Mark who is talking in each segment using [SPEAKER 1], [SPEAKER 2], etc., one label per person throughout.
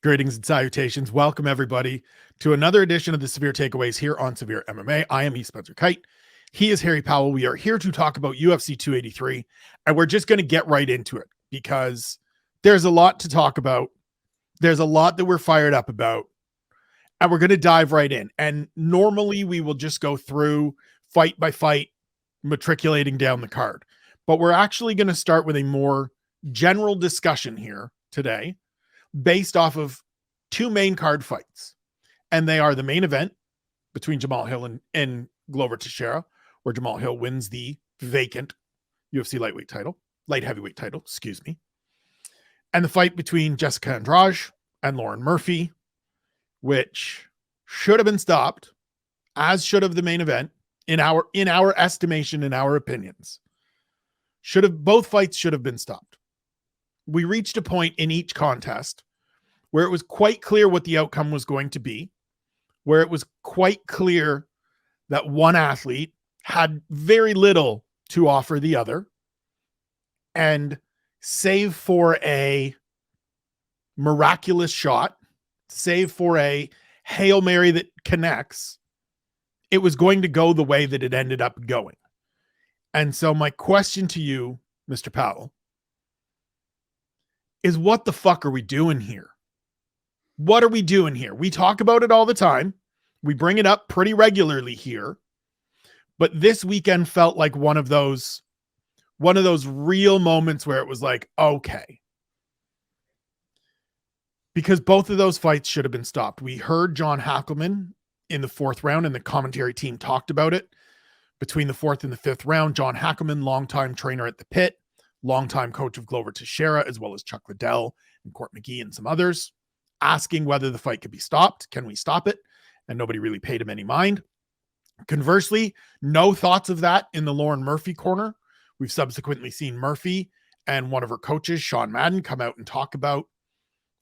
[SPEAKER 1] Greetings and salutations. Welcome, everybody, to another edition of the Severe Takeaways here on Severe MMA. I am E. Spencer Kite. He is Harry Powell. We are here to talk about UFC 283, and we're just going to get right into it because there's a lot to talk about. There's a lot that we're fired up about, and we're going to dive right in. And normally we will just go through fight by fight, matriculating down the card. But we're actually going to start with a more general discussion here today, based off of two main card fights. And they are the main event between Jamal Hill and Glover Teixeira, where Jamal Hill wins the vacant UFC light heavyweight title, excuse me. And the fight between Jessica Andrade and Lauren Murphy, which should have been stopped, as should have the main event, in our estimation, in our opinions. Both fights should have been stopped. We reached a point in each contest where it was quite clear what the outcome was going to be, where it was quite clear that one athlete had very little to offer the other. And save for a miraculous shot, save for a Hail Mary that connects, it was going to go the way that it ended up going. And so my question to you, Mr. Powell, is what the fuck are we doing here? What are we doing here? We talk about it all the time. We bring it up pretty regularly here. But this weekend felt like one of those real moments where it was like, okay. Because both of those fights should have been stopped. We heard John Hackleman in the fourth round, and the commentary team talked about it. Between the fourth and the fifth round, John Hackleman, longtime trainer at the Pit, longtime coach of Glover Teixeira, as well as Chuck Liddell and Court McGee and some others, asking whether the fight could be stopped. Can we stop it? And nobody really paid him any mind. Conversely, no thoughts of that in the Lauren Murphy corner. We've subsequently seen Murphy and one of her coaches, Sean Madden, come out and talk about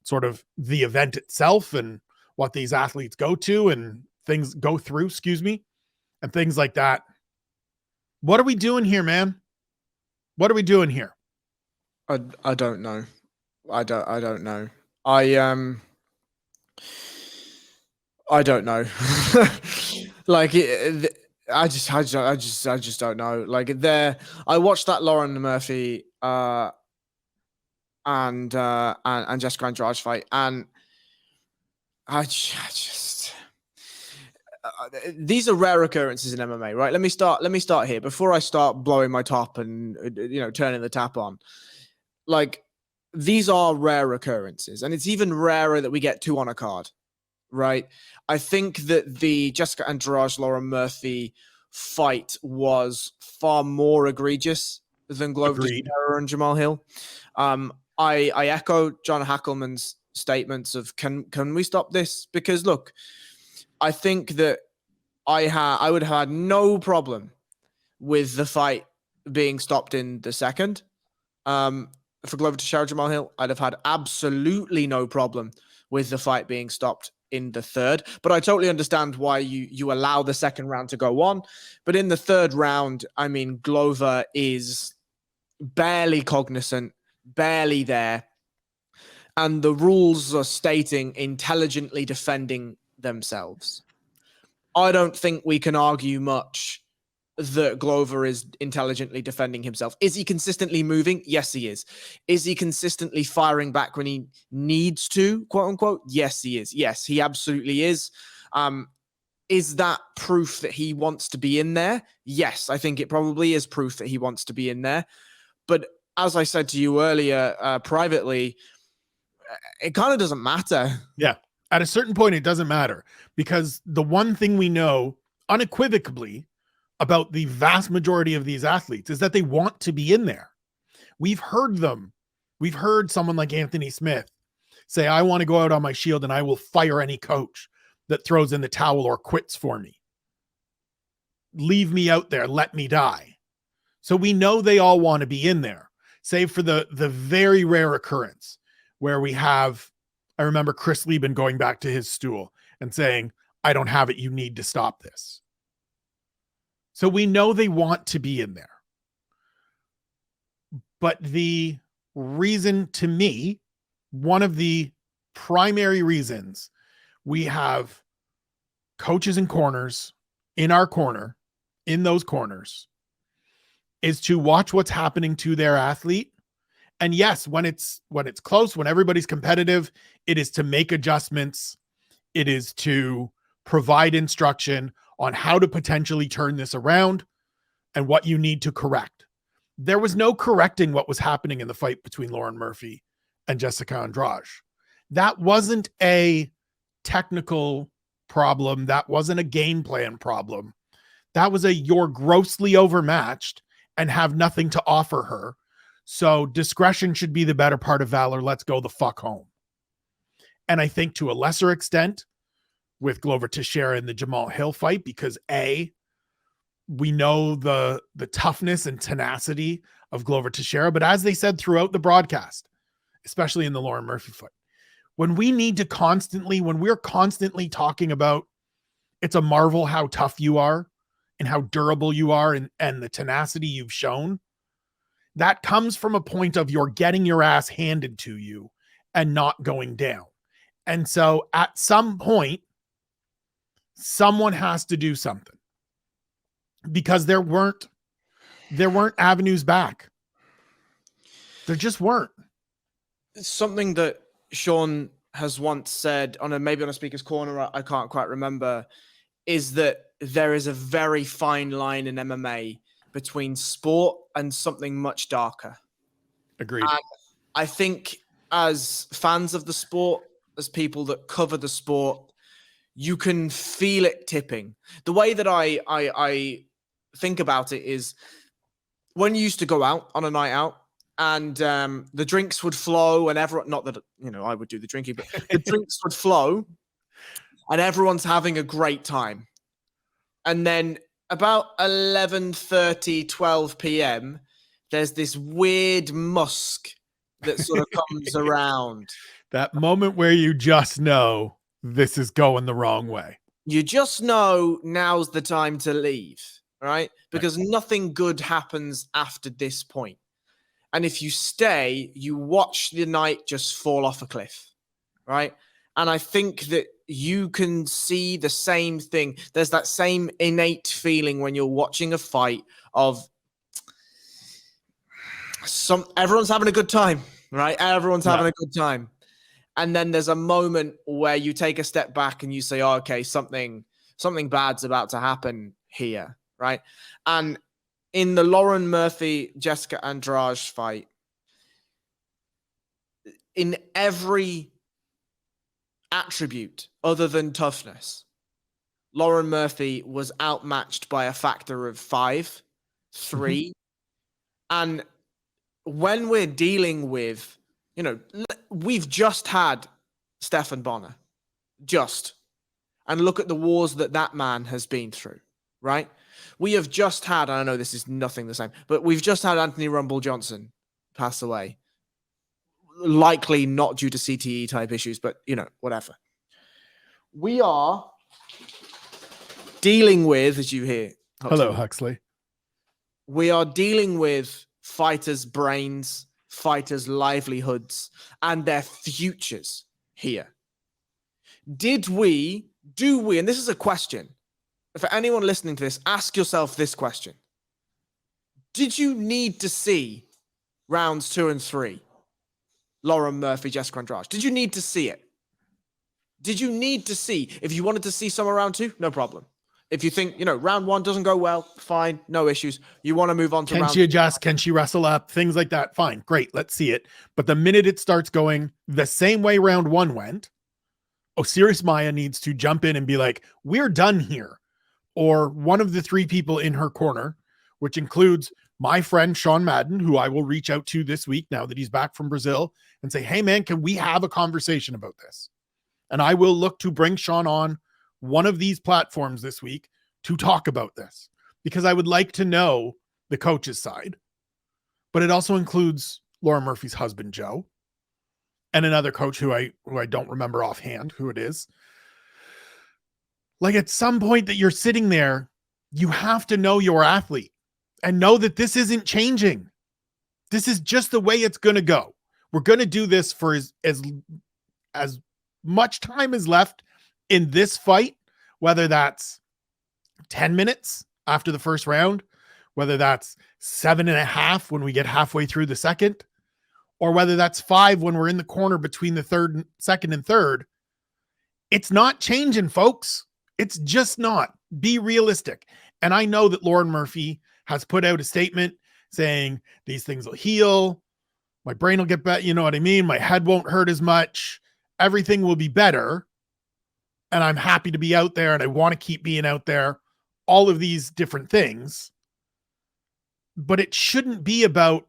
[SPEAKER 1] sort of the event itself and what these athletes go to and things go through, and things like that. What are we doing here, man? What are we doing here?
[SPEAKER 2] I don't know. I don't know. I don't know. Like I just don't know. Like I watched that Lauren Murphy and Jessica Andrade fight, and I just these are rare occurrences in MMA, right? Let me start here before I start blowing my top and turning the tap on. Like, these are rare occurrences, and it's even rarer that we get two on a card, right? I think that the Jessica Andrade Lauren Murphy fight was far more egregious than Glover Teixeira and Jamal Hill. I echo John Hackleman's statements of can we stop this? Because look, I think that I would have had no problem with the fight being stopped in the second. For Glover Teixeira Jamal Hill, I'd have had absolutely no problem with the fight being stopped in the third. But I totally understand why you allow the second round to go on. But in the third round, I mean, Glover is barely cognizant, barely there. And the rules are stating intelligently defending themselves. I don't think we can argue much that Glover is intelligently defending himself. Is he consistently moving? Yes, he is. Is he consistently firing back when he needs to, quote unquote? Yes, he is. Yes, he absolutely is. Is that proof that he wants to be in there? Yes, I think it probably is proof that he wants to be in there. But as I said to you earlier, privately, it kind of doesn't matter.
[SPEAKER 1] Yeah. At a certain point, it doesn't matter, because the one thing we know unequivocally about the vast majority of these athletes is that they want to be in there. We've heard them. We've heard someone like Anthony Smith say, I want to go out on my shield and I will fire any coach that throws in the towel or quits for me. Leave me out there. Let me die. So we know they all want to be in there, save for the very rare occurrence where we have, I remember Chris Lieben going back to his stool and saying, I don't have it. You need to stop this. So we know they want to be in there. But the reason, to me, one of the primary reasons we have coaches and corners in our corner, in those corners, is to watch what's happening to their athlete. And yes, when it's close, when everybody's competitive, it is to make adjustments. It is to provide instruction on how to potentially turn this around and what you need to correct. There was no correcting what was happening in the fight between Lauren Murphy and Jessica Andrade. That wasn't a technical problem. That wasn't a game plan problem. That was a you're grossly overmatched and have nothing to offer her. So discretion should be the better part of valor. Let's go the fuck home. And I think to a lesser extent with Glover Teixeira in the Jamal Hill fight, because we know the toughness and tenacity of Glover Teixeira, but as they said throughout the broadcast, especially in the Lauren Murphy fight, when we're constantly talking about it's a marvel how tough you are and how durable you are and the tenacity you've shown, that comes from a point of you're getting your ass handed to you and not going down. And so at some point, someone has to do something, because there weren't avenues back. There just weren't.
[SPEAKER 2] Something that Sean has once said maybe on a speaker's corner, I can't quite remember, is that there is a very fine line in MMA between sport and something much darker.
[SPEAKER 1] Agreed.
[SPEAKER 2] And I think as fans of the sport, as people that cover the sport, you can feel it tipping. The way that I think about it is when you used to go out on a night out and the drinks would flow and everyone, not that, I would do the drinking, but the drinks would flow and everyone's having a great time. And then about 11:30, 12 p.m., there's this weird musk that sort of comes around.
[SPEAKER 1] That moment where you just know this is going the wrong way.
[SPEAKER 2] You just know now's the time to leave, right? Because nothing good happens after this point. And if you stay, you watch the night just fall off a cliff, right? And I think that you can see the same thing. There's that same innate feeling when you're watching a fight of everyone's having a good time, right? Everyone's having a good time. And then there's a moment where you take a step back and you say, oh, okay, something bad's about to happen here, right? And in the Lauren Murphy, Jessica Andrade fight, in every attribute other than toughness, Lauren Murphy was outmatched by a factor of 5, 3. And when we're dealing with, we've just had Stephan Bonner, and look at the wars that man has been through, right? We have just had, I know this is nothing the same, but we've just had Anthony Rumble Johnson pass away. Likely not due to CTE type issues, but whatever. We are dealing with, as you hear.
[SPEAKER 1] Hello, Huxley.
[SPEAKER 2] We are dealing with fighters' brains, fighters' livelihoods, and their futures here. Do we, and this is a question, for anyone listening to this, ask yourself this question. Did you need to see rounds 2 and 3? Lauren Murphy, Jessica Andrade. Did you need to see it? Did you need to see? If you wanted to see some around 2, no problem. If you think, round 1 doesn't go well, fine, no issues. You want to move on to round 2.
[SPEAKER 1] Can she adjust? Can she wrestle up? Things like that. Fine, great, let's see it. But the minute it starts going the same way round 1 went, Osiris Maya needs to jump in and be like, we're done here. Or one of the 3 people in her corner, which includes my friend Sean Madden, who I will reach out to this week now that he's back from Brazil, and say, hey man, can we have a conversation about this? And I will look to bring Sean on one of these platforms this week to talk about this, because I would like to know the coach's side, but it also includes Laura Murphy's husband, Joe, and another coach who I don't remember offhand who it is. Like, at some point that you're sitting there, you have to know your athlete and know that this isn't changing. This is just the way it's going to go. We're going to do this for as as much time is left in this fight, whether that's 10 minutes after the first round, whether that's 7.5 when we get halfway through the second, or whether that's 5 when we're in the corner between the second and third, it's not changing, folks. It's just not. Be realistic. And I know that Lauren Murphy has put out a statement saying these things will heal. My brain will get better. You know what I mean? My head won't hurt as much. Everything will be better. And I'm happy to be out there and I want to keep being out there. All of these different things. But it shouldn't be about,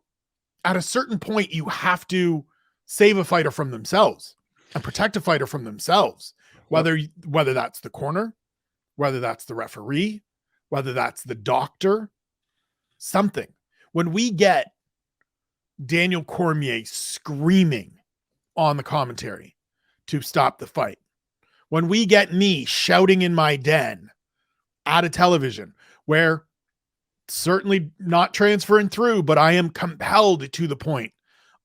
[SPEAKER 1] at a certain point, you have to save a fighter from themselves and protect a fighter from themselves. Whether that's the corner, whether that's the referee, whether that's the doctor, something. When we get Daniel Cormier screaming on the commentary to stop the fight, when we get me shouting in my den at a television where certainly not transferring through, but I am compelled to the point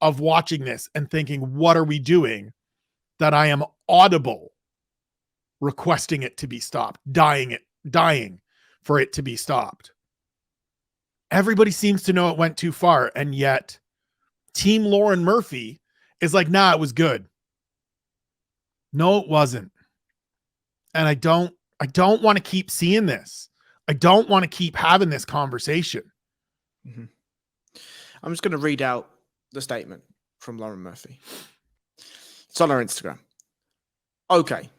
[SPEAKER 1] of watching this and thinking, what are we doing? That I am audible requesting it to be stopped, dying for it to be stopped. Everybody seems to know it went too far, and yet Team Lauren Murphy is like, nah, it was good. No, it wasn't. And I don't want to keep seeing this. I don't want to keep having this conversation.
[SPEAKER 2] Mm-hmm. I'm just going to read out the statement from Lauren Murphy. It's on her Instagram. Okay.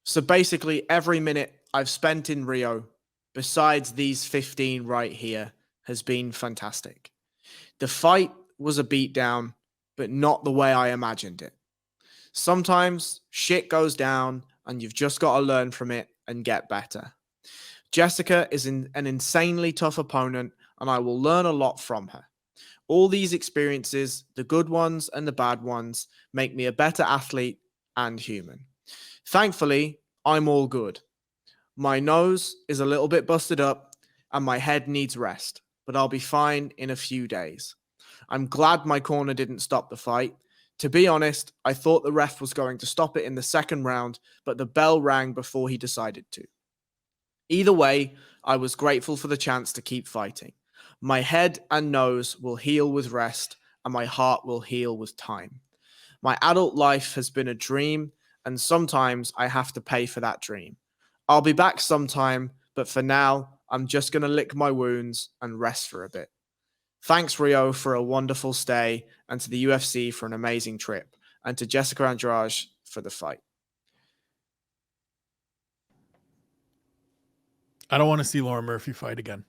[SPEAKER 2] So basically every minute I've spent in Rio, besides these 15 right here, has been fantastic. The fight was a beatdown, but not the way I imagined it. Sometimes shit goes down and you've just got to learn from it and get better. Jessica is an insanely tough opponent and I will learn a lot from her. All these experiences, the good ones and the bad ones, make me a better athlete and human. Thankfully, I'm all good. My nose is a little bit busted up and my head needs rest, but I'll be fine in a few days. I'm glad my corner didn't stop the fight. To be honest, I thought the ref was going to stop it in the second round, but the bell rang before he decided to. Either way, I was grateful for the chance to keep fighting. My head and nose will heal with rest, and my heart will heal with time. My adult life has been a dream, and sometimes I have to pay for that dream. I'll be back sometime, but for now, I'm just going to lick my wounds and rest for a bit. Thanks, Rio, for a wonderful stay, and to the UFC for an amazing trip, and to Jessica Andrade for the fight.
[SPEAKER 1] I don't want to see Lauren Murphy fight again.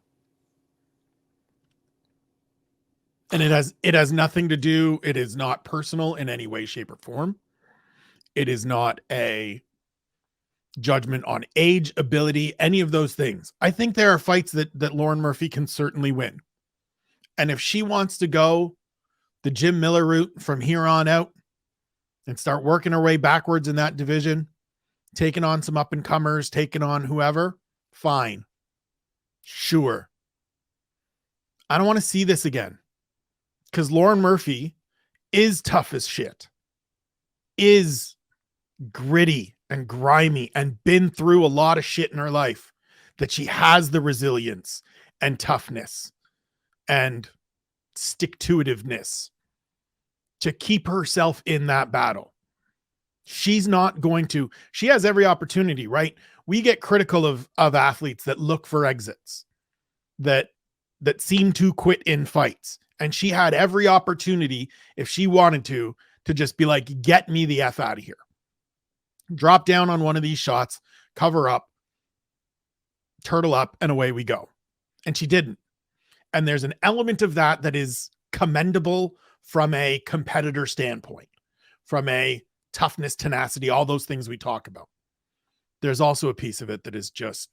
[SPEAKER 1] And it has nothing to do, it is not personal in any way, shape, or form. It is not a judgment on age, ability, any of those things. I think there are fights that Lauren Murphy can certainly win. And if she wants to go the Jim Miller route from here on out and start working her way backwards in that division, taking on some up and comers, taking on whoever, fine. Sure. I don't want to see this again. Because Lauren Murphy is tough as shit, is gritty and grimy and been through a lot of shit in her life, that she has the resilience and toughness and stick-to-itiveness to keep herself in that battle. She's not going to, she has every opportunity, right? We get critical of athletes that look for exits, that seem to quit in fights. And she had every opportunity, if she wanted to just be like, get me the F out of here. Drop down on one of these shots, cover up, turtle up, and away we go. And she didn't. And there's an element of that is commendable from a competitor standpoint, from a toughness, tenacity, all those things we talk about. There's also a piece of it that is just,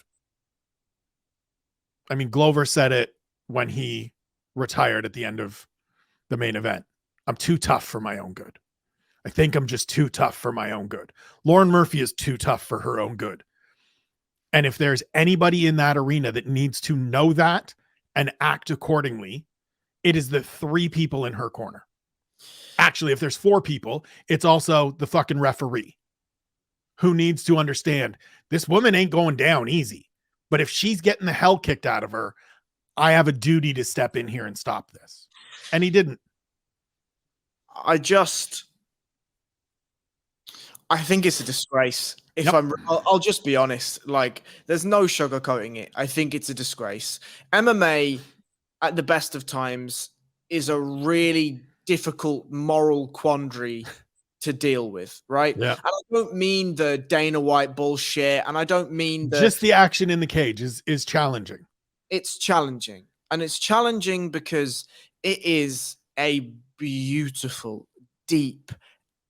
[SPEAKER 1] I mean, Glover said it when he retired at the end of the main event. I'm too tough for my own good. I think I'm just too tough for my own good. Lauren Murphy is too tough for her own good. And if there's anybody in that arena that needs to know that and act accordingly, it is the three people in her corner. Actually, if there's 4 people, it's also the fucking referee who needs to understand this woman ain't going down easy. But if she's getting the hell kicked out of her, I have a duty to step in here and stop this. And he didn't.
[SPEAKER 2] I think it's a disgrace. If
[SPEAKER 1] Yep.
[SPEAKER 2] I'll just be honest. Like, there's no sugarcoating it. I think it's a disgrace. MMA, at the best of times, is a really difficult moral quandary to deal with, right?
[SPEAKER 1] Yeah.
[SPEAKER 2] And I don't mean the Dana White bullshit, and I don't mean
[SPEAKER 1] just the action in the cage is challenging.
[SPEAKER 2] It's challenging, and it's challenging because it is a beautiful, deep,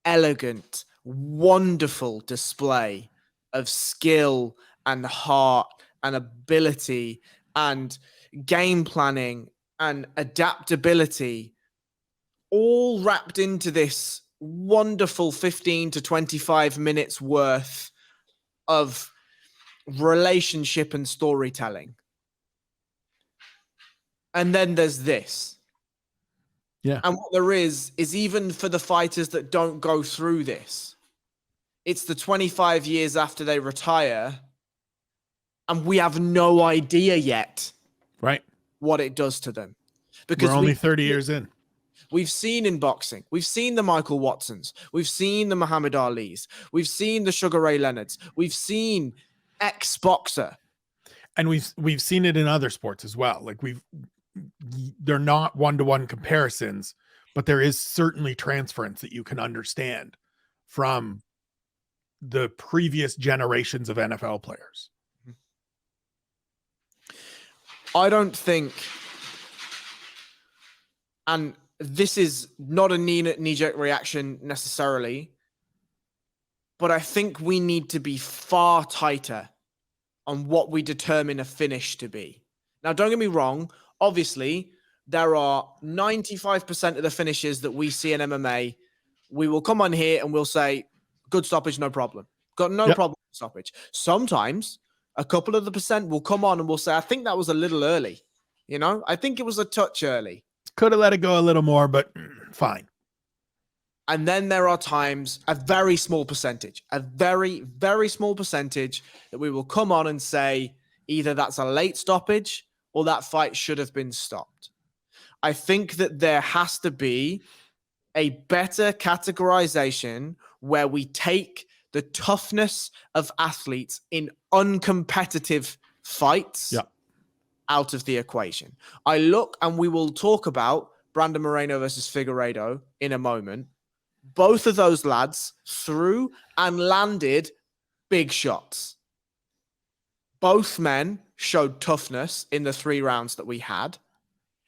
[SPEAKER 2] elegant, wonderful display of skill and heart and ability and game planning and adaptability, all wrapped into this wonderful 15 to 25 minutes worth of relationship and storytelling. And then there's this.
[SPEAKER 1] Yeah.
[SPEAKER 2] And what there is even for the fighters that don't go through this, it's the 25 years after they retire, and we have no idea yet,
[SPEAKER 1] right,
[SPEAKER 2] what it does to them. Because
[SPEAKER 1] we're only 30 years in.
[SPEAKER 2] We've seen in boxing, we've seen the Michael Watsons, we've seen the Muhammad Ali's, we've seen the Sugar Ray Leonards, we've seen ex-boxer.
[SPEAKER 1] And we've seen it in other sports as well. Like they're not one-to-one comparisons, but there is certainly transference that you can understand from the previous generations of NFL players.
[SPEAKER 2] I don't think, and this is not a knee-jerk reaction necessarily, but I think we need to be far tighter on what we determine a finish to be. Now, don't get me wrong. Obviously, there are 95% of the finishes that we see in MMA. We will come on here and we'll say, good stoppage, no problem. Got no problem with stoppage. Sometimes a couple of the percent will come on and we'll say, I think that was a little early. You know, I think it was a touch early.
[SPEAKER 1] Could have let it go a little more, but fine.
[SPEAKER 2] And then there are times, a very small percentage, a very, very small percentage that we will come on and say, either that's a late stoppage or that fight should have been stopped. I think that there has to be a better categorization where we take the toughness of athletes in uncompetitive fights out of the equation. I look, and we will talk about Brandon Moreno versus Figueiredo in a moment. Both of those lads threw and landed big shots. Both men showed toughness in the 3 rounds that we had,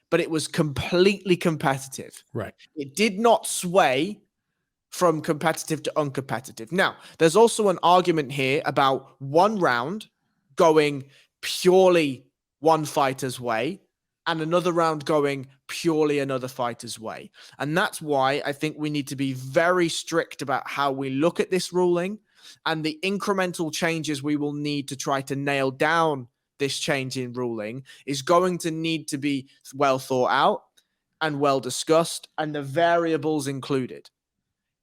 [SPEAKER 2] but it was completely competitive.
[SPEAKER 1] Right.
[SPEAKER 2] It did not sway from competitive to uncompetitive. Now, there's also an argument here about one round going purely one fighter's way and another round going purely another fighter's way. And that's why I think we need to be very strict about how we look at this ruling and the incremental changes we will need to try to nail down this change in ruling is going to need to be well thought out and well discussed, and the variables included.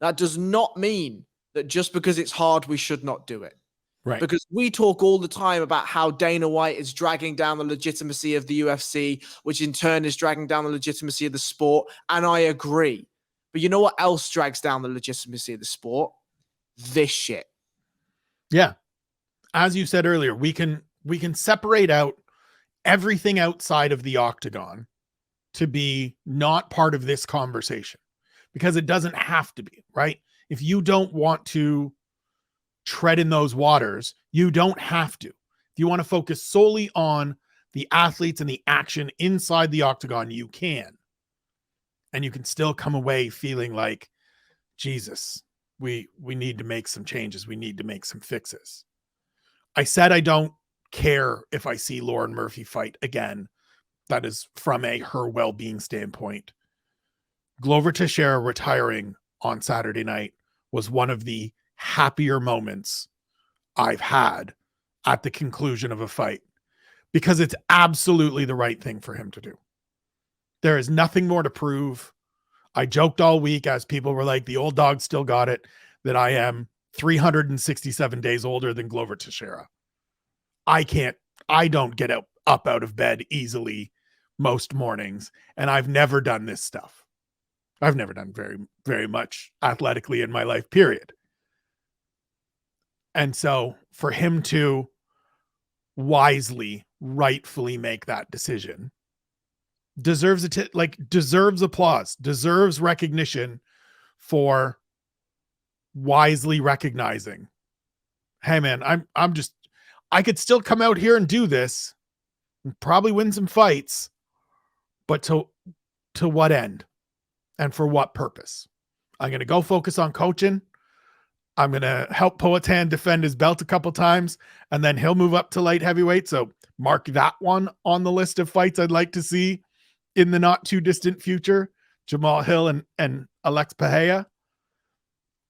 [SPEAKER 2] That does not mean that just because it's hard, we should not do it.
[SPEAKER 1] Right.
[SPEAKER 2] Because we talk all the time about how Dana White is dragging down the legitimacy of the UFC, which in turn is dragging down the legitimacy of the sport. And I agree. But you know what else drags down the legitimacy of the sport? This shit.
[SPEAKER 1] Yeah. As you said earlier, we can separate out everything outside of the octagon to be not part of this conversation, because it doesn't have to be, right? If you don't want to tread in those waters, you don't have to. If you want to focus solely on the athletes and the action inside the octagon, you can. And you can still come away feeling like, Jesus, we need to make some changes. We need to make some fixes. I said I don't care if I see Lauren Murphy fight again. That is from her well-being standpoint. Glover Teixeira retiring on Saturday night was one of the happier moments I've had at the conclusion of a fight, because it's absolutely the right thing for him to do. There is nothing more to prove. I joked all week as people were like, the old dog still got it, that I am 367 days older than Glover Teixeira. I don't get up out of bed easily most mornings, and I've never done this stuff. I've never done very, very much athletically in my life, period. And so for him to wisely, rightfully make that decision deserves deserves applause, deserves recognition for wisely recognizing, hey man, I could still come out here and do this and probably win some fights, but to what end and for what purpose? I'm going to go focus on coaching. I'm going to help Poatan defend his belt a couple times, and then he'll move up to light heavyweight. So mark that one on the list of fights I'd like to see in the not too distant future, Jamal Hill and Alex Pereira.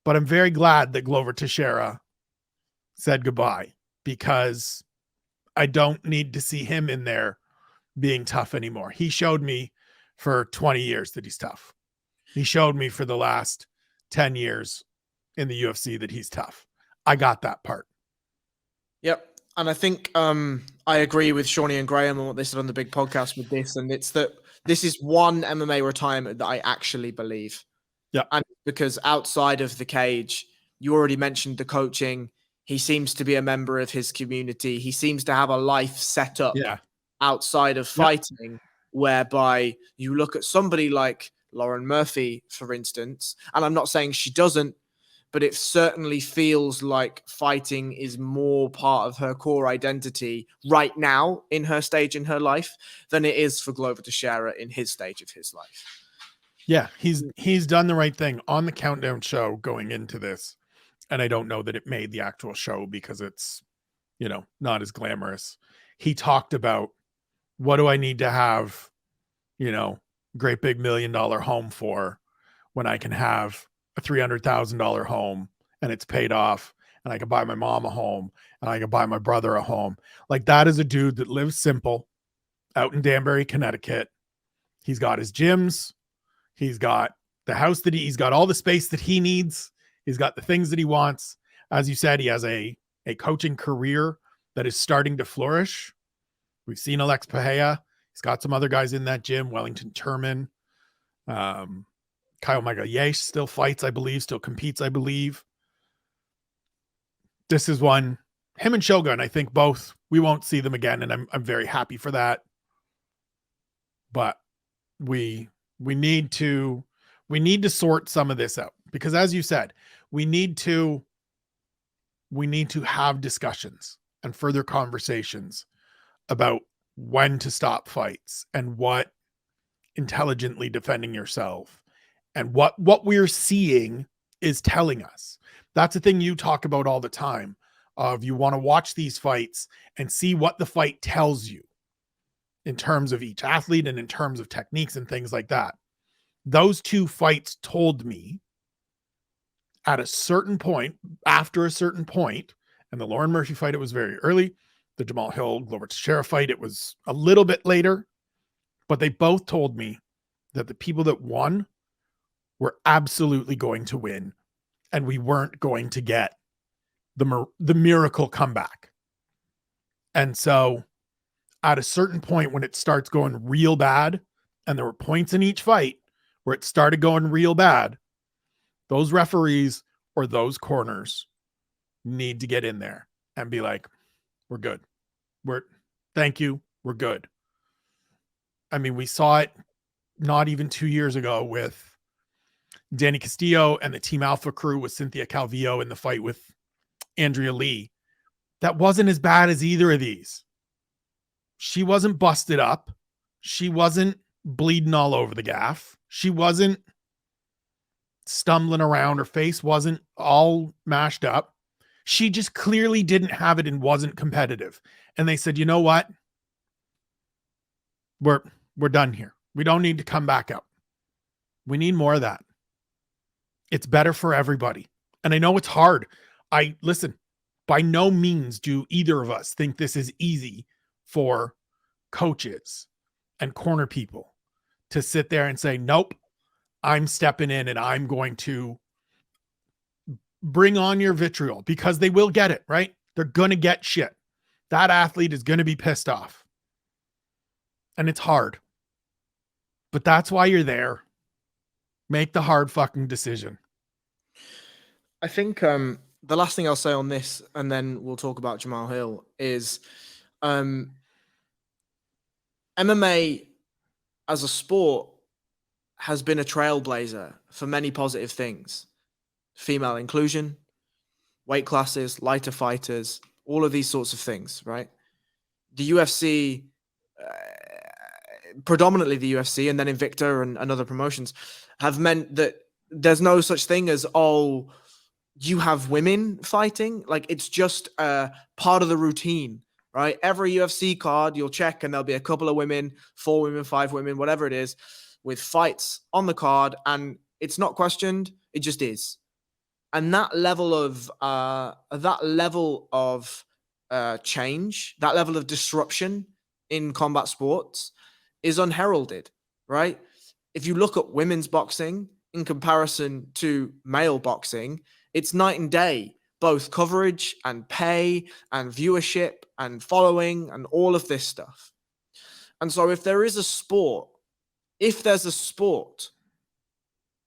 [SPEAKER 1] But I'm very glad that Glover Teixeira said goodbye, because I don't need to see him in there being tough anymore. He showed me for 20 years that he's tough. He showed me for the last 10 years in the UFC that he's tough. I got that part.
[SPEAKER 2] Yep. And I think I agree with Shawnee and Graham on what they said on the big podcast with this. And it's that this is one MMA retirement that I actually believe.
[SPEAKER 1] Yeah.
[SPEAKER 2] And because outside of the cage, you already mentioned the coaching. He seems to be a member of his community. He seems to have a life set up outside of fighting, whereby you look at somebody like Lauren Murphy, for instance, and I'm not saying she doesn't, but it certainly feels like fighting is more part of her core identity right now in her stage in her life than it is for Glover Teixeira in his stage of his life.
[SPEAKER 1] Yeah, he's done the right thing on the countdown show going into this. And I don't know that it made the actual show because it's, not as glamorous. He talked about, what do I need to have, great big $1 million home for when I can have a $300,000 home and it's paid off, and I can buy my mom a home and I can buy my brother a home. Like, that is a dude that lives simple out in Danbury, Connecticut. He's got his gyms. He's got the house that he's got all the space that he needs. He's got the things that he wants. As you said, he has a coaching career that is starting to flourish. We've seen Alex Pereira. He's got some other guys in that gym. Wellington Turman. Kyle Magayesh still fights, I believe. Still competes, I believe. This is one. Him and Shogun, I think both. We won't see them again, and I'm very happy for that. But we need to sort some of this out, because as you said, we need to have discussions and further conversations about when to stop fights and what intelligently defending yourself and what we're seeing is telling us. That's the thing you talk about all the time, of you want to watch these fights and see what the fight tells you in terms of each athlete and in terms of techniques and things like that. Those two fights told me at a certain point, after a certain point, and the Lauren Murphy fight, it was very early. The Jamal Hill, Glover Teixeira fight, it was a little bit later, but they both told me that the people that won were absolutely going to win, and we weren't going to get the miracle comeback. And so at a certain point, when it starts going real bad, and there were points in each fight where it started going real bad, those referees or those corners need to get in there and be like, we're good. Thank you. We're good. I mean, we saw it not even 2 years ago with Danny Castillo and the Team Alpha crew with Cynthia Calvillo in the fight with Andrea Lee. That wasn't as bad as either of these. She wasn't busted up. She wasn't bleeding all over the gaff. She wasn't stumbling around. Her face wasn't all mashed up. She just clearly didn't have it and wasn't competitive. And they said, you know what? We're done here. We don't need to come back out. We need more of that. It's better for everybody. And I know it's hard. Listen, by no means do either of us think this is easy for coaches and corner people to sit there and say, nope, I'm stepping in and I'm going to bring on your vitriol, because they will get it, right? They're going to get shit. That athlete is going to be pissed off. And it's hard. But that's why you're there. Make the hard fucking decision.
[SPEAKER 2] I think the last thing I'll say on this, and then we'll talk about Jamal Hill, is MMA as a sport has been a trailblazer for many positive things. Female inclusion, weight classes, lighter fighters, all of these sorts of things, right? The UFC, predominantly the UFC, and then Invicta and other promotions, have meant that there's no such thing as, oh, you have women fighting. Like, it's just part of the routine, right? Every UFC card you'll check and there'll be a couple of women, 4 women, 5 women, whatever it is, with fights on the card, and it's not questioned. It just is. And that level of change, that level of disruption in combat sports is unheralded, right? If you look at women's boxing in comparison to male boxing, it's night and day, both coverage and pay and viewership and following and all of this stuff. And so if there's a sport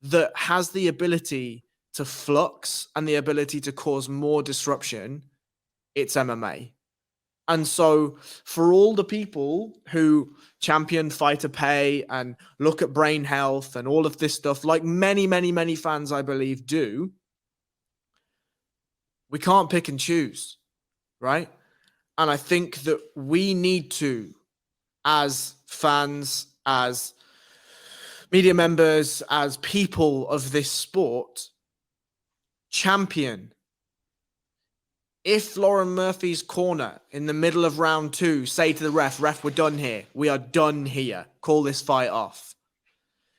[SPEAKER 2] that has the ability to flux and the ability to cause more disruption, it's MMA. And so for all the people who champion fighter pay and look at brain health and all of this stuff, like many, many, many fans, I believe, do, we can't pick and choose, right? And I think that we need to, as fans, as media members, as people of this sport, champion. If Lauren Murphy's corner in the middle of round 2 say to the ref, we're done here. We are done here. Call this fight off.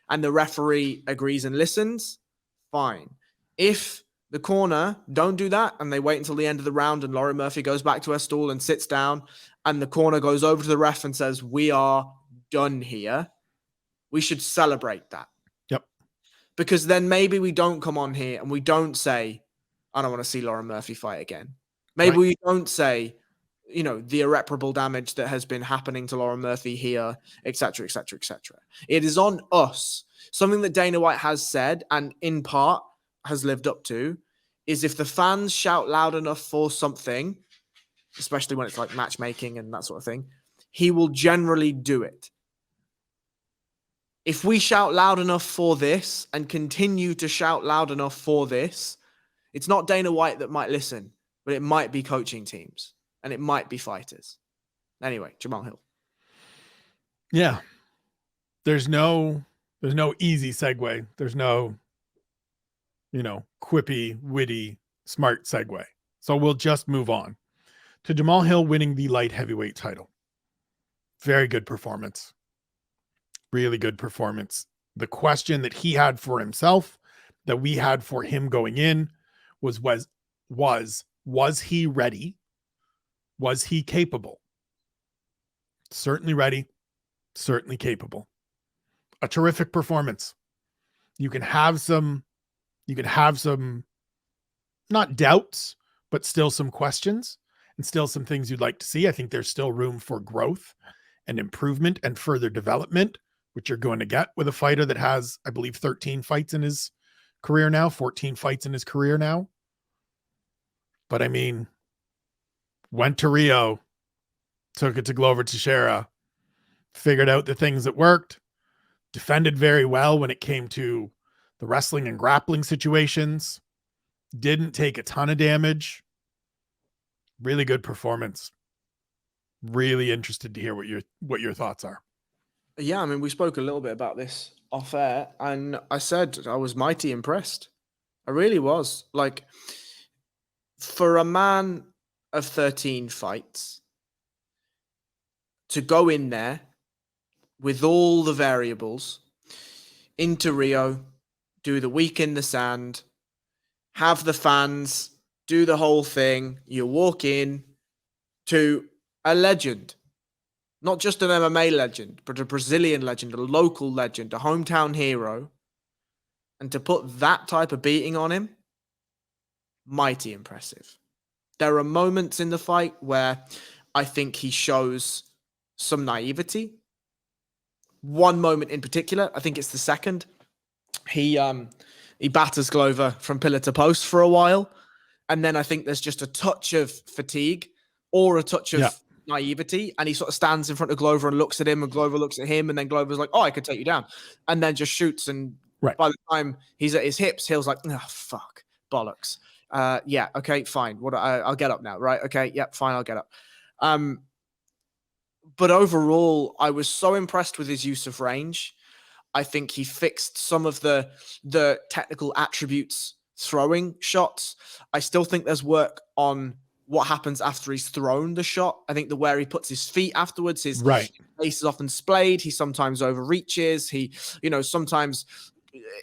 [SPEAKER 2] And the referee agrees and listens, fine. If the corner don't do that and they wait until the end of the round and Lauren Murphy goes back to her stool and sits down and the corner goes over to the ref and says, we are done here, we should celebrate that.
[SPEAKER 1] Yep.
[SPEAKER 2] Because then maybe we don't come on here and we don't say, I don't want to see Lauren Murphy fight again. Maybe we don't say, the irreparable damage that has been happening to Lauren Murphy here, etc., etc., etc. It is on us. Something that Dana White has said, and in part has lived up to, is if the fans shout loud enough for something, especially when it's like matchmaking and that sort of thing, he will generally do it. If we shout loud enough for this and continue to shout loud enough for this, it's not Dana White that might listen, but it might be coaching teams and it might be fighters. Anyway, Jamal Hill.
[SPEAKER 1] Yeah. There's no easy segue. There's no, quippy, witty, smart segue. So we'll just move on to Jamal Hill winning the light heavyweight title. Very good performance. Really good performance. The question that he had for himself, that we had for him going in, was he ready? Was he capable? Certainly ready, certainly capable. A terrific performance. You can have some not doubts, but still some questions and still some things you'd like to see. I think there's still room for growth and improvement and further development, which you're going to get with a fighter that has, I believe, 13 fights in his career now, 14 fights in his career now. But I mean, went to Rio, took it to Glover Teixeira, figured out the things that worked, defended very well when it came to the wrestling and grappling situations, didn't take a ton of damage. Really good performance. Really interested to hear what your thoughts are.
[SPEAKER 2] Yeah, I mean, we spoke a little bit about this off air, and I said I was mighty impressed. I really was. Like, for a man of 13 fights to go in there with all the variables into Rio, do the week in the sand, have the fans, do the whole thing. You walk in to a legend, not just an MMA legend, but a Brazilian legend, a local legend, a hometown hero, And to put that type of beating on him, mighty impressive. There are moments in the fight where I think he shows some naivety. One moment in particular, I think it's the second. He batters Glover from pillar to post for a while. And then I think there's just a touch of fatigue or a touch of naivety. And he sort of stands in front of Glover and looks at him, and Glover looks at him. And then Glover's like, oh, I could take you down. And then just shoots. And by the time he's at his hips, Hill's like, oh, fuck, bollocks. Yeah, okay, fine. I'll get up now, right? Okay, yeah, fine, I'll get up. But overall, I was so impressed with his use of range. I think he fixed some of the technical attributes throwing shots. I still think there's work on what happens after he's thrown the shot. I think the where he puts his feet afterwards, his face is often splayed. He sometimes overreaches. He, sometimes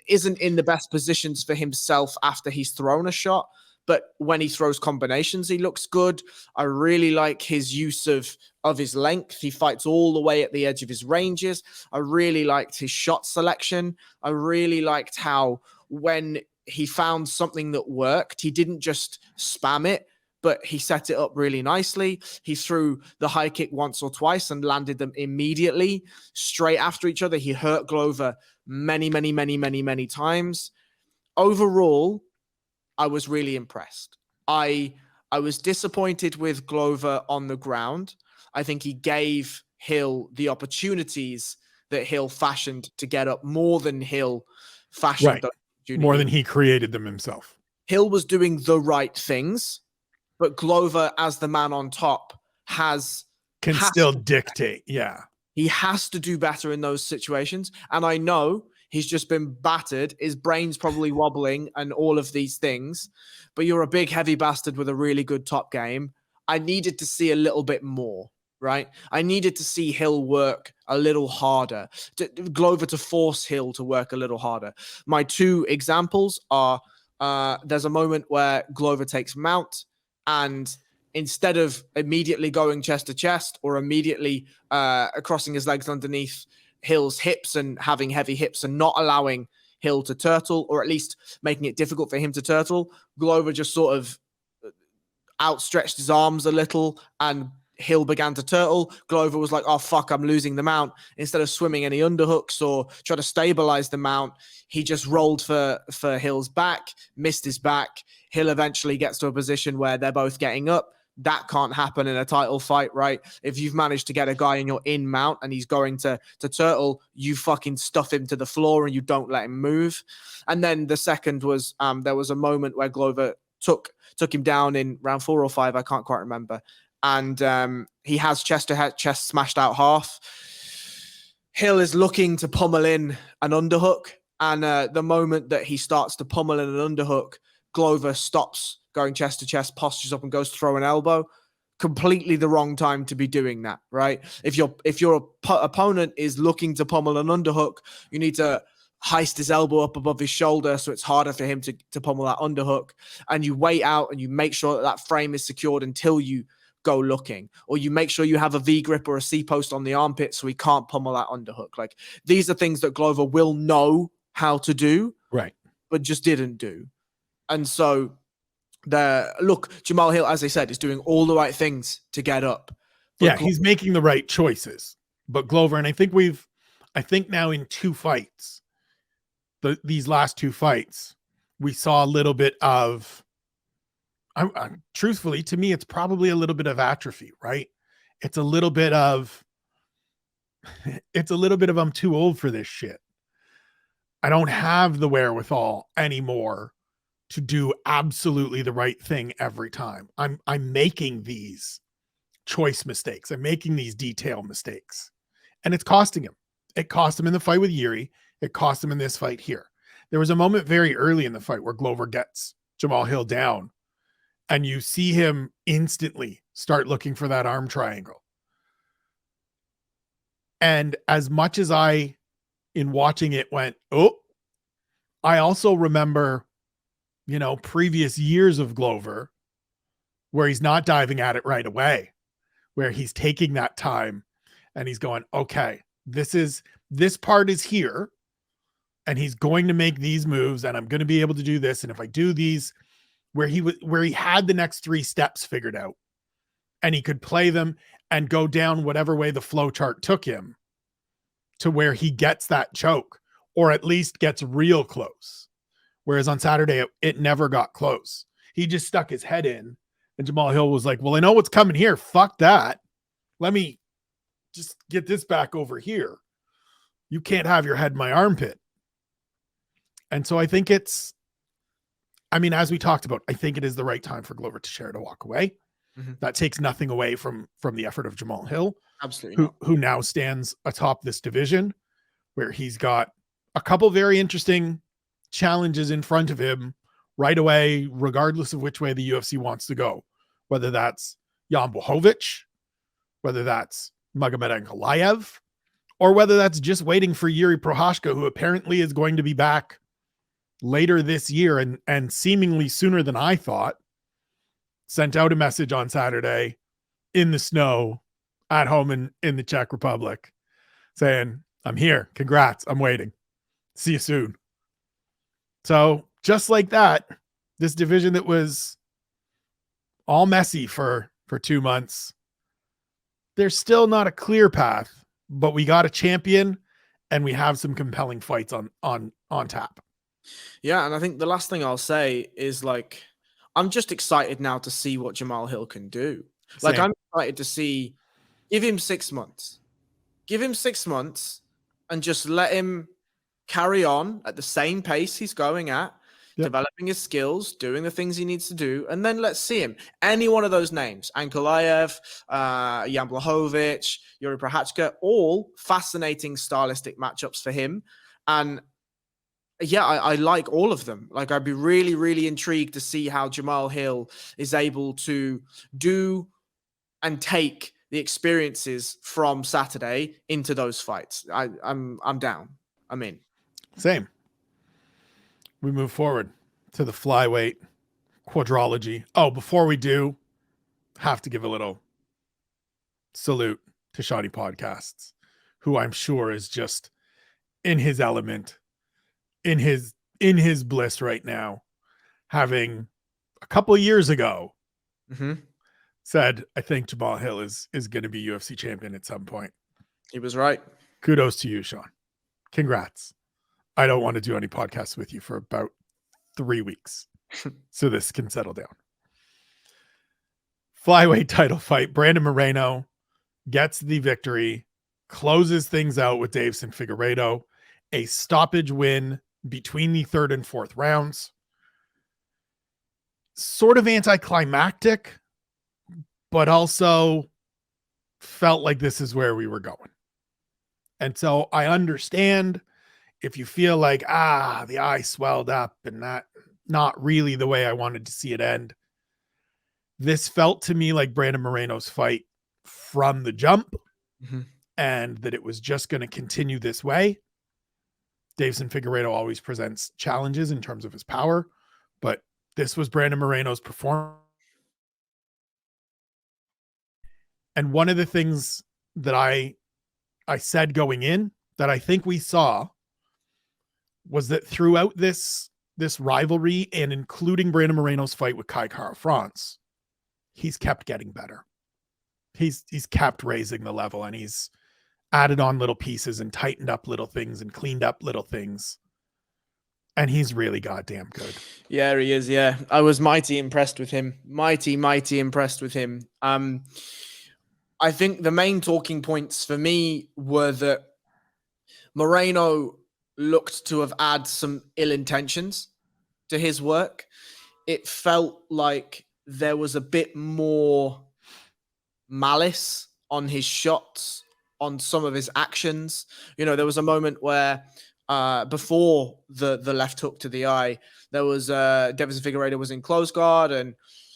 [SPEAKER 2] isn't in the best positions for himself after he's thrown a shot. But when he throws combinations, he looks good. I really like his use of his length. He fights all the way at the edge of his ranges. I really liked his shot selection. I really liked how when he found something that worked, he didn't just spam it, but he set it up really nicely. He threw the high kick once or twice and landed them immediately, straight after each other. He hurt Glover many, many, many, many, many times. Overall, I was really impressed. I was disappointed with Glover on the ground. I think he gave Hill the opportunities that Hill fashioned to get up more than Hill fashioned those opportunities.
[SPEAKER 1] More than he created them himself.
[SPEAKER 2] Hill was doing the right things, but Glover, as the man on top, can still dictate.
[SPEAKER 1] Yeah.
[SPEAKER 2] He has to do better in those situations. And I know he's just been battered. His brain's probably wobbling and all of these things. But you're a big, heavy bastard with a really good top game. I needed to see a little bit more, right? I needed to see Hill work a little harder. Glover to force Hill to work a little harder. My two examples are there's a moment where Glover takes mount, and instead of immediately going chest to chest or immediately crossing his legs underneath Hill's hips and having heavy hips and not allowing Hill to turtle, or at least making it difficult for him to turtle, Glover just sort of outstretched his arms a little and Hill began to turtle. Glover was like, oh, fuck, I'm losing the mount. Instead of swimming any underhooks or try to stabilize the mount, he just rolled for Hill's back, missed his back. Hill eventually gets to a position where they're both getting up. That can't happen in a title fight, right? If you've managed to get a guy in your in mount and he's going to turtle, you fucking stuff him to the floor and you don't let him move. And then the second was there was a moment where Glover took him down in round 4 or 5, I can't quite remember. And he has chest to chest smashed out half. Hill is looking to pummel in an underhook, and the moment that he starts to pummel in an underhook, Glover stops going chest to chest, postures up and goes to throw an elbow. Completely the wrong time to be doing that, right? If your opponent is looking to pummel an underhook, you need to heist his elbow up above his shoulder so it's harder for him to pummel that underhook. And you wait out and you make sure that frame is secured until you go looking, or you make sure you have a V grip or a C post on the armpit so he can't pummel that underhook. Like, these are things that Glover will know how to do,
[SPEAKER 1] right,
[SPEAKER 2] but just didn't do. And so Jamal Hill, as I said, is doing all the right things to get up.
[SPEAKER 1] He's making the right choices. But Glover, and I think now in 2 fights, these last 2 fights, we saw a little bit of, truthfully, to me, it's probably a little bit of atrophy, right? It's a little bit of I'm too old for this shit. I don't have the wherewithal anymore to do absolutely the right thing every time. I'm making these choice mistakes. I'm making these detail mistakes. And it's costing him. It cost him in the fight with Yuri. It cost him in this fight here. There was a moment very early in the fight where Glover gets Jamal Hill down, and you see him instantly start looking for that arm triangle. And as much as I, in watching it, went, oh, I also remember, previous years of Glover where he's not diving at it right away, where he's taking that time and he's going, okay, this part is here. and he's going to make these moves, and I'm going to be able to do this. And if I do these, where he had the next 3 steps figured out, and he could play them and go down whatever way the flow chart took him to where he gets that choke, or at least gets real close. Whereas on Saturday, it never got close. He just stuck his head in, and Jamal Hill was like, well, I know what's coming here. Fuck that. Let me just get this back over here. You can't have your head in my armpit. And so I think as we talked about, I think it is the right time for Glover Teixeira to walk away. Mm-hmm. That takes nothing away from the effort of Jamal Hill.
[SPEAKER 2] Absolutely.
[SPEAKER 1] Who now stands atop this division, where he's got a couple very interesting challenges in front of him right away, regardless of which way the UFC wants to go, whether that's Jan Blachowicz, whether that's Magomed Ankalaev, or whether that's just waiting for Yuri Prochazka, who apparently is going to be back later this year and seemingly sooner than I thought. Sent out a message on Saturday in the snow at home in the Czech Republic saying, I'm here. Congrats. I'm waiting. See you soon. So just like that, this division that was all messy for 2 months, there's still not a clear path, but we got a champion and we have some compelling fights on tap.
[SPEAKER 2] Yeah. And I think the last thing I'll say is, like, I'm just excited now to see what Jamal Hill can do.
[SPEAKER 1] Same.
[SPEAKER 2] Like, I'm excited to see, give him 6 months. Give him 6 months and just let him carry on at the same pace he's going at, developing his skills, doing the things he needs to do, and then let's see him. Any one of those names, Ankalaev, Jan Blachowicz, Yuri Prochazka, all fascinating stylistic matchups for him. And yeah, I like all of them. Like, I'd be really, really intrigued to see how Jamal Hill is able to do and take the experiences from Saturday into those fights. I'm down. I'm in.
[SPEAKER 1] Same. We move forward to the flyweight quadrology. Oh, before we do, have to give a little salute to Shoddy Podcasts, who I'm sure is just in his element, in his bliss right now, having a couple of years ago said, I think Jamal Hill is going to be UFC champion at some point.
[SPEAKER 2] He was right.
[SPEAKER 1] Kudos to you, Sean. Congrats. I don't want to do any podcasts with you for about 3 weeks, so this can settle down. Flyweight title fight. Brandon Moreno gets the victory, closes things out with Davison Figueiredo, a stoppage win between the 3rd and 4th rounds. Sort of anticlimactic, but also felt like this is where we were going. And so I understand if you feel like, the eye swelled up and that not really the way I wanted to see it end. This felt to me like Brandon Moreno's fight from the jump, and that it was just going to continue this way. Davison Figueiredo always presents challenges in terms of his power, but this was Brandon Moreno's performance. And one of the things that I said going in that I think we saw was that throughout this rivalry, and including Brandon Moreno's fight with Kai Kara France, he's kept getting better. He's kept raising the level, and he's added on little pieces and tightened up little things and cleaned up little things. And he's really goddamn good.
[SPEAKER 2] Yeah, he is. Yeah. I was mighty impressed with him. Mighty impressed with him. I think the main talking points for me were that Moreno looked to have had some ill intentions to his work. It felt like there was a bit more malice on his shots, on some of his actions. You know, there was a moment where before the left hook to the eye, there was Davison Figueiredo was in close guard, and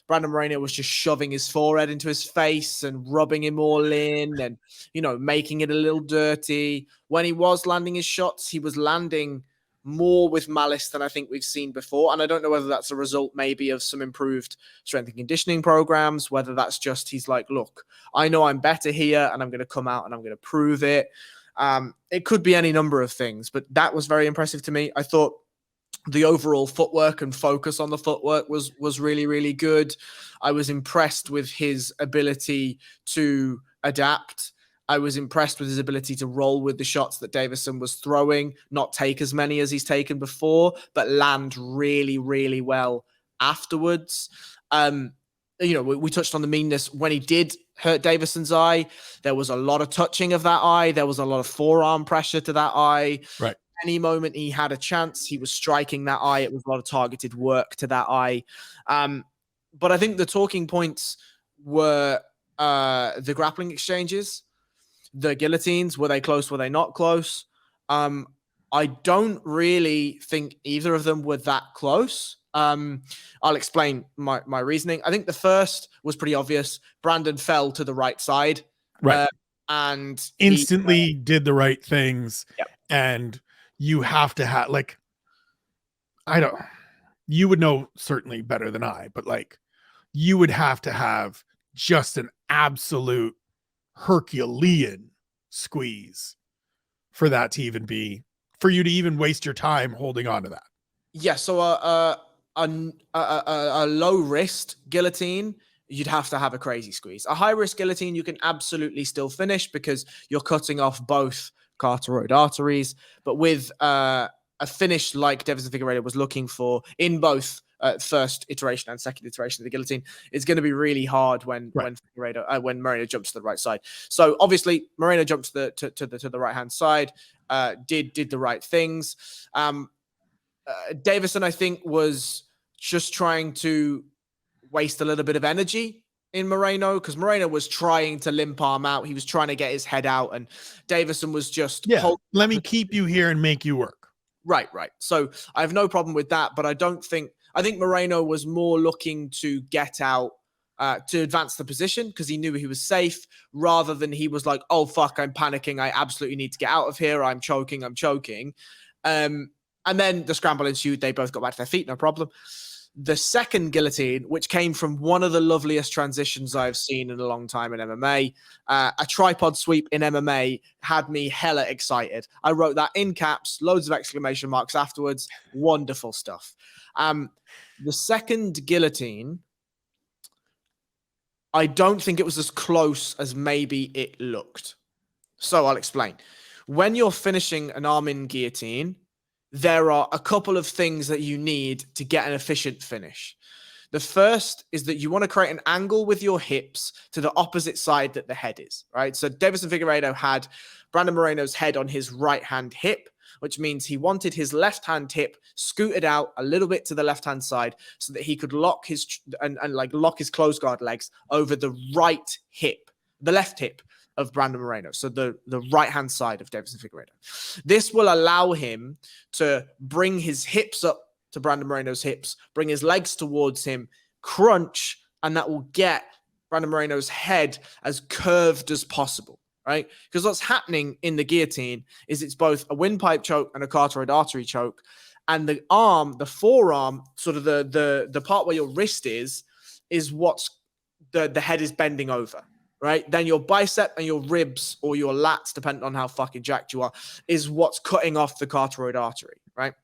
[SPEAKER 2] Brandon Moreno was just shoving his forehead into his face and rubbing him all in and, you know, making it a little dirty. When he was landing his shots, he was landing more with malice than I think we've seen before. And I don't know whether that's a result maybe of some improved strength and conditioning programs, whether that's just he's like, look, I know I'm better here and I'm going to come out and I'm going to prove it. It could be any number of things, but that was very impressive to me. I thought the overall footwork and focus on the footwork was really, really good. I was impressed with his ability to adapt. I was impressed with his ability to roll with the shots that Davison was throwing, not take as many as he's taken before, but land really, really well afterwards. We touched on the meanness when he did hurt Davison's eye. There was a lot of touching of that eye. There was a lot of forearm pressure to that eye.
[SPEAKER 1] Right.
[SPEAKER 2] Any moment he had a chance, he was striking that eye. It was a lot of targeted work to that eye. But I think the talking points were the grappling exchanges, the guillotines. Were they close? Were they not close? I don't really think either of them were that close. I'll explain my reasoning. I think the first was pretty obvious. Brandon fell to the right side.
[SPEAKER 1] Right.
[SPEAKER 2] And
[SPEAKER 1] instantly did the right things.
[SPEAKER 2] Yep.
[SPEAKER 1] And you have to have, like, you would know certainly better than I, but like, you would have to have just an absolute Herculean squeeze for that to even be, for you to even waste your time holding on to that.
[SPEAKER 2] Yeah. So a low wrist guillotine, you'd have to have a crazy squeeze. A high risk guillotine, you can absolutely still finish because you're cutting off both carotid arteries, but with a finish like Davison Figueiredo was looking for in both first iteration and second iteration of the guillotine, it's going to be really hard when Moreno jumps to the right side. So obviously Moreno jumped to the right hand side, did the right things. Davison, I think, was just trying to waste a little bit of energy in Moreno, because Moreno was trying to limp arm out. He was trying to get his head out, and Davison was just
[SPEAKER 1] let me keep you here and make you work.
[SPEAKER 2] Right. So I have no problem with that, but I think Moreno was more looking to get out, to advance the position because he knew he was safe, rather than he was like, oh fuck, I'm panicking, I absolutely need to get out of here, I'm choking. And then the scramble ensued. They both got back to their feet, no problem. The second guillotine, which came from one of the loveliest transitions I've seen in a long time in MMA, a tripod sweep in MMA, had me hella excited. I wrote that in caps, loads of exclamation marks afterwards. Wonderful stuff. The second guillotine, I don't think it was as close as maybe it looked. So I'll explain. When you're finishing an arm-in guillotine, there are a couple of things that you need to get an efficient finish. The first is that you want to create an angle with your hips to the opposite side that the head is, right? So Davison Figueiredo had Brandon Moreno's head on his right-hand hip, which means he wanted his left-hand hip scooted out a little bit to the left-hand side so that he could lock his lock his close guard legs over the right hip, the left hip of Brandon Moreno. So the right-hand side of Davison Figueiredo. This will allow him to bring his hips up to Brandon Moreno's hips, bring his legs towards him, crunch, and that will get Brandon Moreno's head as curved as possible, right? Because what's happening in the guillotine is it's both a windpipe choke and a carotid artery choke. And the arm, the forearm, sort of the part where your wrist is what's the head is bending over. Right? Then your bicep and your ribs or your lats, depending on how fucking jacked you are, is what's cutting off the carotid artery, right?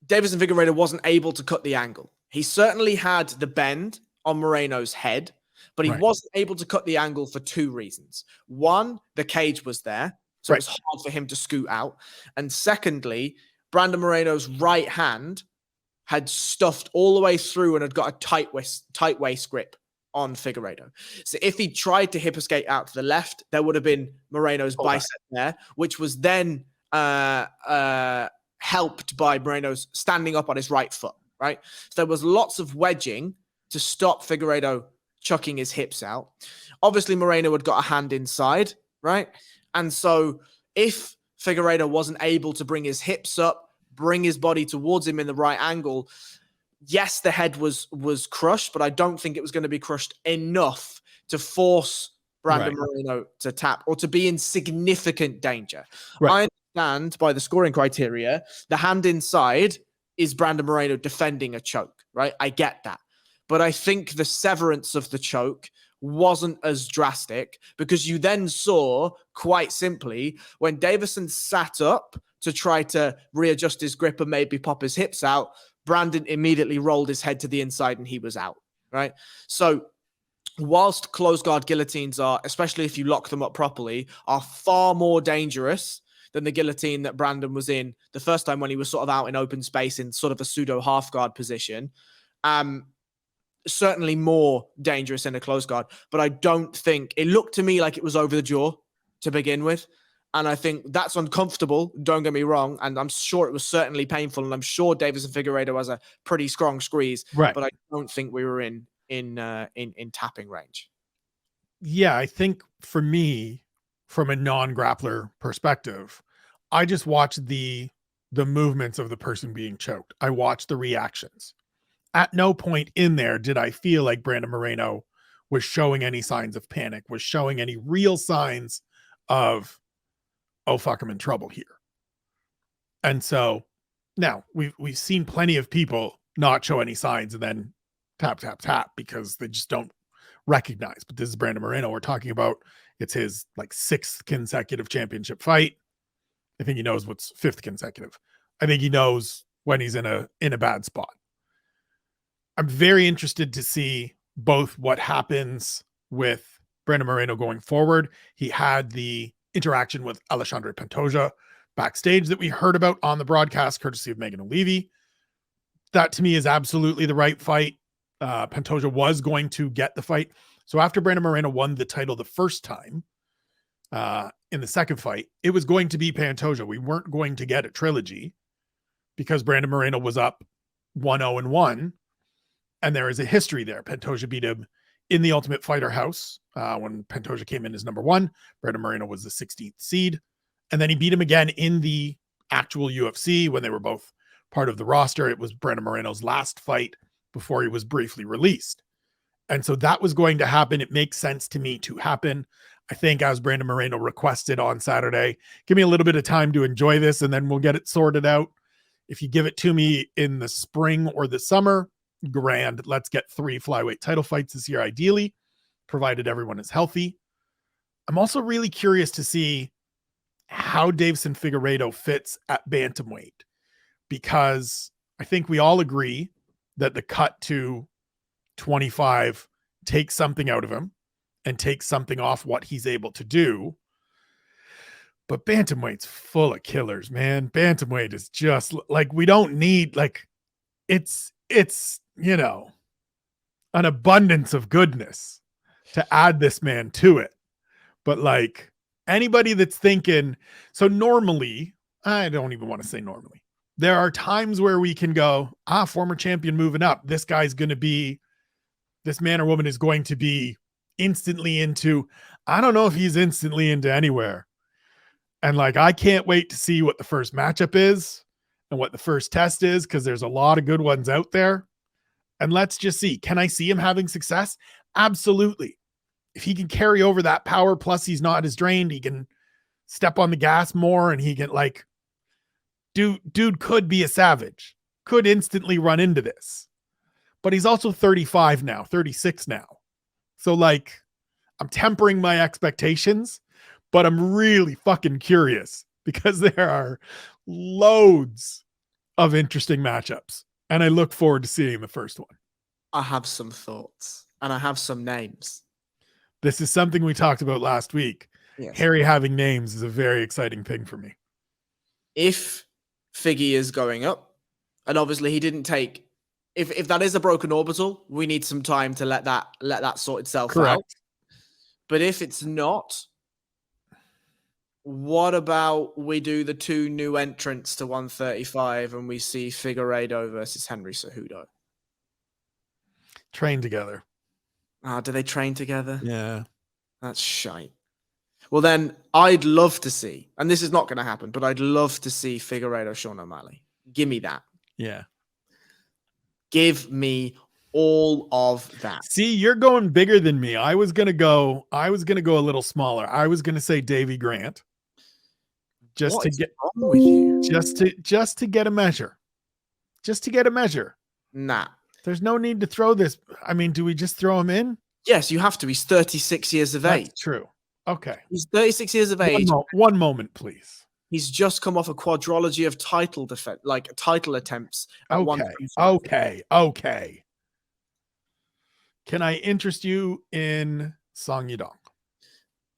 [SPEAKER 2] Davison Figueiredo wasn't able to cut the angle. He certainly had the bend on Moreno's head, but he wasn't able to cut the angle for two reasons. One, the cage was there, so it was hard for him to scoot out. And secondly, Brandon Moreno's right hand had stuffed all the way through and had got a tight waist grip on Figueiredo. So if he tried to hip escape out to the left, there would have been Moreno's bicep there, which was then helped by Moreno's standing up on his right foot, right? So there was lots of wedging to stop Figueiredo chucking his hips out. Obviously, Moreno had got a hand inside, right? And so if Figueiredo wasn't able to bring his hips up, bring his body towards him in the right angle, yes, the head was crushed, but I don't think it was going to be crushed enough to force Brandon Moreno to tap or to be in significant danger. I understand by the scoring criteria, the hand inside is Brandon Moreno defending a choke, right? I get that. But I think the severance of the choke wasn't as drastic, because you then saw, quite simply, when Davison sat up to try to readjust his grip and maybe pop his hips out, Brandon immediately rolled his head to the inside and he was out, right? So whilst closed guard guillotines are, especially if you lock them up properly, are far more dangerous than the guillotine that Brandon was in the first time when he was sort of out in open space in sort of a pseudo half guard position. Certainly more dangerous in a close guard, but I don't think it looked to me like it was over the jaw to begin with. And I think that's uncomfortable. Don't get me wrong. And I'm sure it was certainly painful. And I'm sure Davison Figueiredo has a pretty strong squeeze,
[SPEAKER 1] Right.
[SPEAKER 2] But I don't think we were in tapping range.
[SPEAKER 1] Yeah. I think for me, from a non-grappler perspective, I just watched the movements of the person being choked. I watched the reactions. At no point in there did I feel like Brandon Moreno was showing any signs of panic, was showing any real signs of, oh, fuck, I'm in trouble here. And so now we've seen plenty of people not show any signs and then tap, tap, tap because they just don't recognize. But this is Brandon Moreno we're talking about. It's his like 6th consecutive championship fight. I think he knows what's 5th consecutive. I think he knows when he's in a bad spot. I'm very interested to see both what happens with Brandon Moreno going forward. He had the interaction with Alexandre Pantoja backstage that we heard about on the broadcast, courtesy of Megan O'Leary. That to me is absolutely the right fight. Pantoja was going to get the fight. So after Brandon Moreno won the title the first time, in the second fight, it was going to be Pantoja. We weren't going to get a trilogy because Brandon Moreno was up 1-0-1. And there is a history there. Pantoja beat him in the Ultimate Fighter house when Pantoja came in as number 1. Brandon Moreno was the 16th seed. And then he beat him again in the actual UFC when they were both part of the roster. It was Brandon Moreno's last fight before he was briefly released. And so that was going to happen. It makes sense to me to happen. I think as Brandon Moreno requested on Saturday, give me a little bit of time to enjoy this and then we'll get it sorted out. If you give it to me in the spring or the summer, grand. Let's get 3 flyweight title fights this year, ideally, provided everyone is healthy. I'm also really curious to see how Davison Figueiredo fits at bantamweight, because I think we all agree that the cut to 25 takes something out of him and takes something off what he's able to do. But bantamweight's full of killers, man. Bantamweight is just like, we don't need, like, it's, you know, an abundance of goodness to add this man to it. But like anybody that's thinking, so normally, I don't even want to say normally, there are times where we can go, former champion moving up. This guy's going to be, this man or woman is going to be instantly into, I don't know if he's instantly into anywhere. And like, I can't wait to see what the first matchup is and what the first test is, because there's a lot of good ones out there. And let's just see, can I see him having success? Absolutely. If he can carry over that power, plus he's not as drained, he can step on the gas more and he can like, dude could be a savage, could instantly run into this. But he's also 35 now, 36 now. So like, I'm tempering my expectations, but I'm really fucking curious because there are loads of interesting matchups. And I look forward to seeing the first one.
[SPEAKER 2] I have some thoughts and I have some names.
[SPEAKER 1] This is something we talked about last week. Yes. Harry having names is a very exciting thing for me.
[SPEAKER 2] If Figgy is going up, and obviously he didn't take, if that is a broken orbital, we need some time to let that sort itself out. But if it's not, what about we do the 2 new entrants to 135 and we see Figueiredo versus Henry Cejudo?
[SPEAKER 1] Train together.
[SPEAKER 2] Do they train together?
[SPEAKER 1] Yeah.
[SPEAKER 2] That's shite. Well, then I'd love to see, and this is not going to happen, but I'd love to see Figueiredo, Sean O'Malley. Give me that.
[SPEAKER 1] Yeah.
[SPEAKER 2] Give me all of that.
[SPEAKER 1] See, you're going bigger than me. I was going to go a little smaller. I was going to say Davy Grant. Just to get
[SPEAKER 2] wrong with you?
[SPEAKER 1] Just to get a measure. Just to get a measure.
[SPEAKER 2] Nah.
[SPEAKER 1] There's no need to throw this. I mean, do we just throw him in?
[SPEAKER 2] Yes, you have to. He's 36 years of age.
[SPEAKER 1] That's true. Okay.
[SPEAKER 2] He's 36 years of age.
[SPEAKER 1] One moment, please.
[SPEAKER 2] He's just come off a quadrilogy of title attempts at
[SPEAKER 1] Okay.
[SPEAKER 2] 125.
[SPEAKER 1] Okay. Can I interest you in Song Yadong?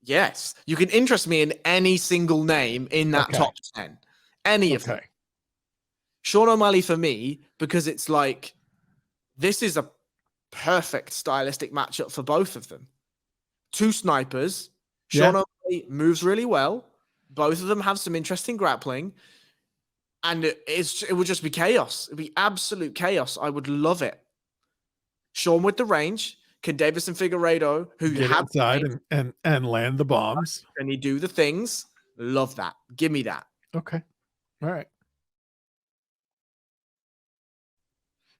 [SPEAKER 2] Yes, you can interest me in any single name in that top 10. Any of them. Sean O'Malley for me, because it's like, this is a perfect stylistic matchup for both of them. Two snipers. Sean O'Malley moves really well. Both of them have some interesting grappling. And it would just be chaos. It'd be absolute chaos. I would love it. Sean with the range. Can Davis and Figueiredo, who
[SPEAKER 1] get
[SPEAKER 2] have
[SPEAKER 1] inside and land the bombs.
[SPEAKER 2] Can he do the things? Love that. Give me that.
[SPEAKER 1] Okay. All right.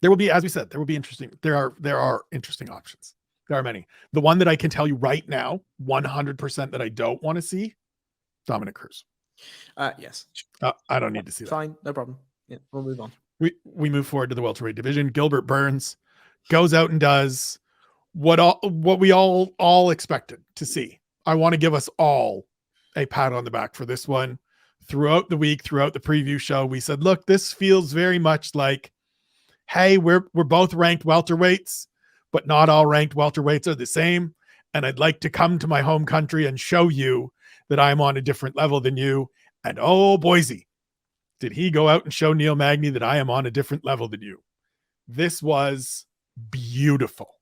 [SPEAKER 1] There will be, as we said, there are interesting options. There are many. The one that I can tell you right now, 100% that I don't want to see, Dominic Cruz.
[SPEAKER 2] Yes.
[SPEAKER 1] I don't need to see that.
[SPEAKER 2] Fine. No problem. Yeah, we'll move on.
[SPEAKER 1] We move forward to the welterweight division. Gilbert Burns goes out and does what we all expected to see. I want to give us all a pat on the back for this one. Throughout the week, throughout the preview show, we said, look, this feels very much like, hey, we're both ranked welterweights, but not all ranked welterweights are the same. And I'd like to come to my home country and show you that I'm on a different level than you. And oh, Boise, did he go out and show Neil Magny that I am on a different level than you. This was beautiful.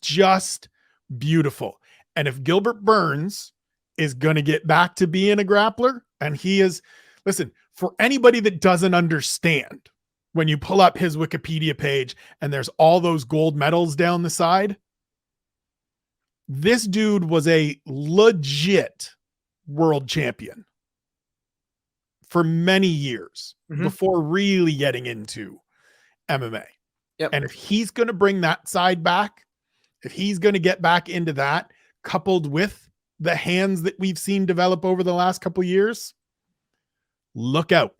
[SPEAKER 1] Just beautiful. And if Gilbert Burns is going to get back to being a grappler, and he is, listen, for anybody that doesn't understand, when you pull up his Wikipedia page and there's all those gold medals down the side, this dude was a legit world champion for many years before really getting into MMA.
[SPEAKER 2] Yep.
[SPEAKER 1] And if he's going to bring that side back, if he's going to get back into that, coupled with the hands that we've seen develop over the last couple of years, look out.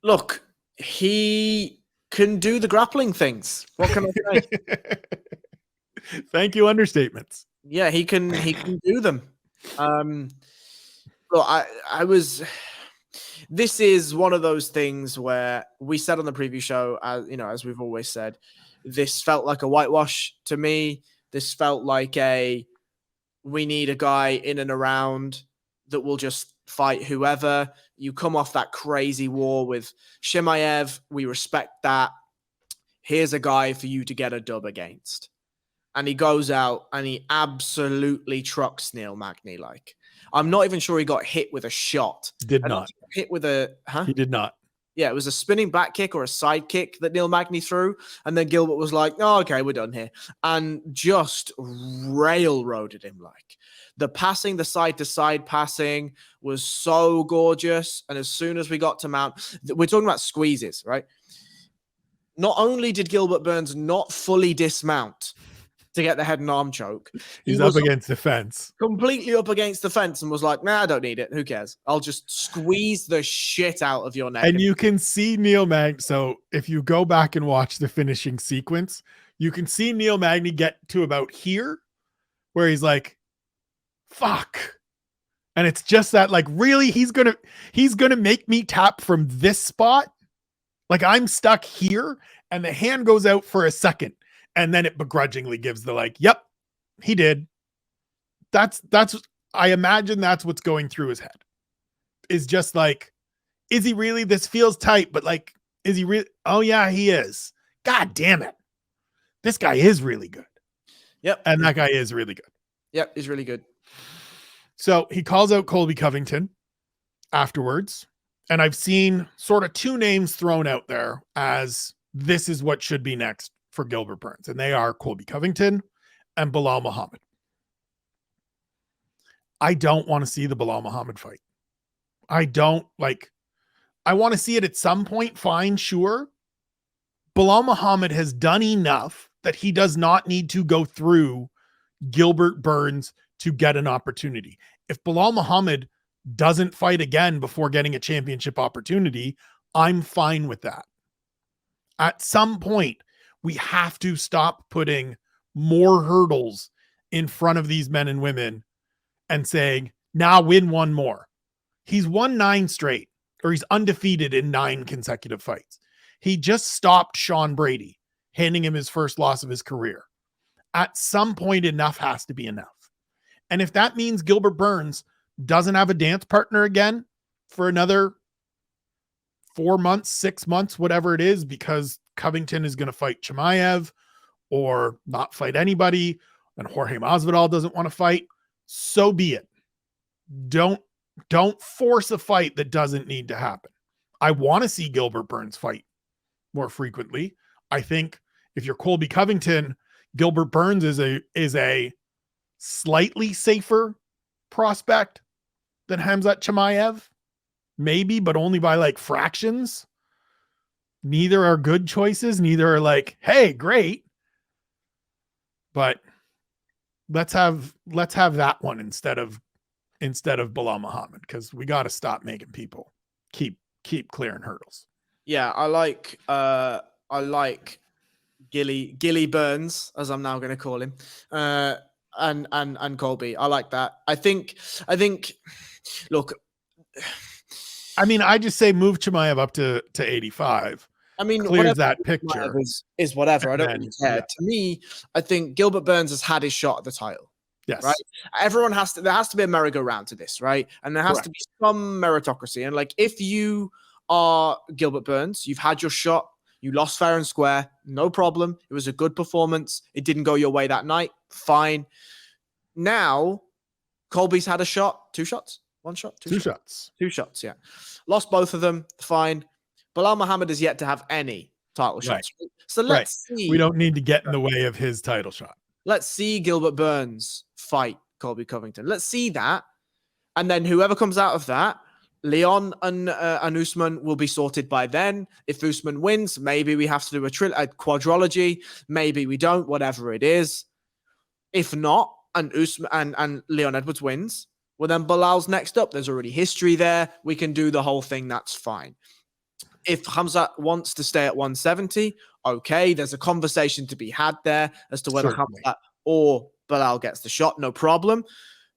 [SPEAKER 2] Look, he can do the grappling things. What can I say?
[SPEAKER 1] Thank you, understatements.
[SPEAKER 2] Yeah, he can do them. Look, this is one of those things where we said on the preview show, as we've always said, this felt like a whitewash to me. This felt like we need a guy in and around that will just fight whoever. You come off that crazy war with Chimaev. We respect that. Here's a guy for you to get a dub against. And he goes out and he absolutely trucks Neil Magny. Like, I'm not even sure he got hit with a shot.
[SPEAKER 1] Did not.
[SPEAKER 2] Hit with a,
[SPEAKER 1] He did not.
[SPEAKER 2] Yeah, it was a spinning back kick or a side kick that Neil Magny threw. And then Gilbert was like, oh, okay, we're done here. And just railroaded him. Like, the passing, the side-to-side passing was so gorgeous. And as soon as we got to mount, we're talking about squeezes, right? Not only did Gilbert Burns not fully dismount to get the head and arm choke,
[SPEAKER 1] He's up against the fence.
[SPEAKER 2] Completely up against the fence and was like, nah, I don't need it. Who cares? I'll just squeeze the shit out of your neck.
[SPEAKER 1] And you can see Neil Magny. So if you go back and watch the finishing sequence, you can see Neil Magny get to about here where he's like, fuck. And it's just that, like, really, he's gonna make me tap from this spot. Like, I'm stuck here and the hand goes out for a second. And then it begrudgingly gives the like, yep, he did. That's I imagine that's what's going through his head. Is just like, is he really? This feels tight, but like, is he really? Oh yeah, he is. God damn it. This guy is really good.
[SPEAKER 2] Yep.
[SPEAKER 1] And that guy is really good.
[SPEAKER 2] Yep, he's really good.
[SPEAKER 1] So he calls out Colby Covington afterwards. And I've seen sort of two names thrown out there as this is what should be next for Gilbert Burns, and they are Colby Covington and Bilal Muhammad. I don't want to see the Bilal Muhammad fight. I want to see it at some point, fine, sure. Bilal Muhammad has done enough that he does not need to go through Gilbert Burns to get an opportunity. If Bilal Muhammad doesn't fight again before getting a championship opportunity, I'm fine with that. At some point, we have to stop putting more hurdles in front of these men and women and saying, now win one more. He's won 9 straight, or he's undefeated in 9 consecutive fights. He just stopped Sean Brady, handing him his first loss of his career. At some point, enough has to be enough. And if that means Gilbert Burns doesn't have a dance partner again for another 4 months, 6 months, whatever it is, because Covington is going to fight Chimaev or not fight anybody, and Jorge Masvidal doesn't want to fight, so be it. Don't force a fight that doesn't need to happen. I want to see Gilbert Burns fight more frequently. I think if you're Colby Covington, Gilbert Burns is a slightly safer prospect than Khamzat Chimaev, maybe, but only by like fractions. Neither are good choices. Neither are like, hey, great. But let's have that one instead of Bilal Muhammad, because we got to stop making people keep clearing hurdles.
[SPEAKER 2] Yeah, I like Gilly Burns, as I'm now going to call him, and Colby. I like that. I think. Look,
[SPEAKER 1] I mean, I just say move Chimaev up to 85.
[SPEAKER 2] I mean,
[SPEAKER 1] clears that picture
[SPEAKER 2] is whatever. I don't
[SPEAKER 1] then,
[SPEAKER 2] really care.
[SPEAKER 1] yeah.
[SPEAKER 2] To me, I think Gilbert Burns has had his shot at the title.
[SPEAKER 1] Yes.
[SPEAKER 2] Right. There has to be a merry-go-round to this, right? And there has to be some meritocracy. And like, if you are Gilbert Burns, you've had your shot, you lost fair and square, no problem. It was a good performance. It didn't go your way that night. Fine. Now, Colby's had a shot, 2 shots, 1 shot, 2 shots. 2 shots, yeah. Lost both of them. Fine. Bilal Muhammad is yet to have any title shots. Right. So let's see.
[SPEAKER 1] We don't need to get in the way of his title shot.
[SPEAKER 2] Let's see Gilbert Burns fight Colby Covington. Let's see that. And then whoever comes out of that, Leon and Usman will be sorted by then. If Usman wins, maybe we have to do a quadrology. Maybe we don't, whatever it is. If not, and Usman and Leon Edwards wins, well, then Bilal's next up. There's already history there. We can do the whole thing. That's fine. If Khamzat wants to stay at 170, okay, there's a conversation to be had there as to whether Khamzat or Bilal gets the shot, no problem.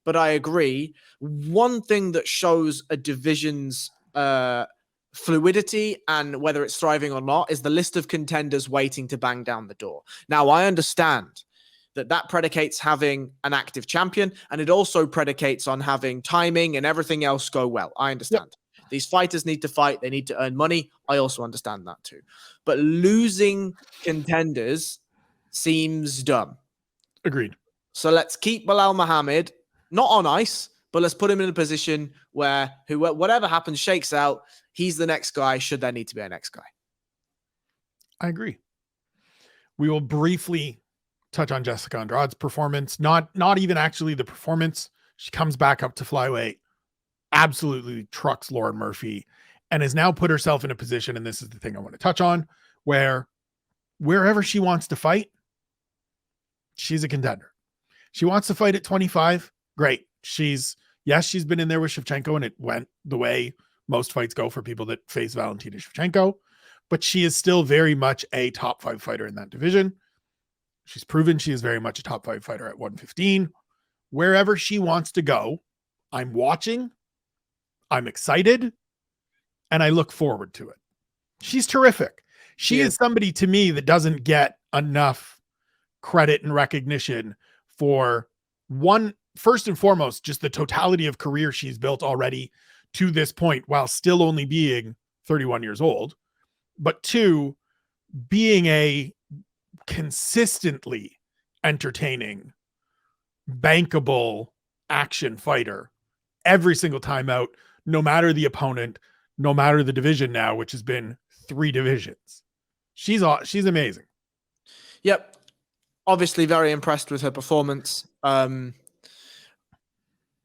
[SPEAKER 2] But I agree. One thing that shows a division's fluidity and whether it's thriving or not is the list of contenders waiting to bang down the door. Now, I understand that predicates having an active champion, and it also predicates on having timing and everything else go well. I understand. Yep. These fighters need to fight. They need to earn money. I also understand that too. But losing contenders seems dumb.
[SPEAKER 1] Agreed.
[SPEAKER 2] So let's keep Bilal Muhammad not on ice, but let's put him in a position where whatever happens shakes out. He's the next guy, should there need to be a next guy.
[SPEAKER 1] I agree. We will briefly touch on Jessica Andrade's performance. Not even actually the performance. She comes back up to flyweight, absolutely trucks Lauren Murphy, and has now put herself in a position, and this is the thing I want to touch on, where wherever she wants to fight, she's a contender. She wants to fight at 25. Great. She's been in there with Shevchenko, and it went the way most fights go for people that face Valentina Shevchenko, but she is still very much a top 5 fighter in that division. She's proven she is very much a top 5 fighter at 115. Wherever she wants to go, I'm watching, I'm excited, and I look forward to it. She's terrific. She is somebody to me that doesn't get enough credit and recognition for first and foremost, just the totality of career she's built already to this point while still only being 31 years old. But 2, being a consistently entertaining, bankable action fighter every single time out, no matter the opponent, no matter the division now, which has been 3 divisions. She's amazing.
[SPEAKER 2] Yep. Obviously very impressed with her performance.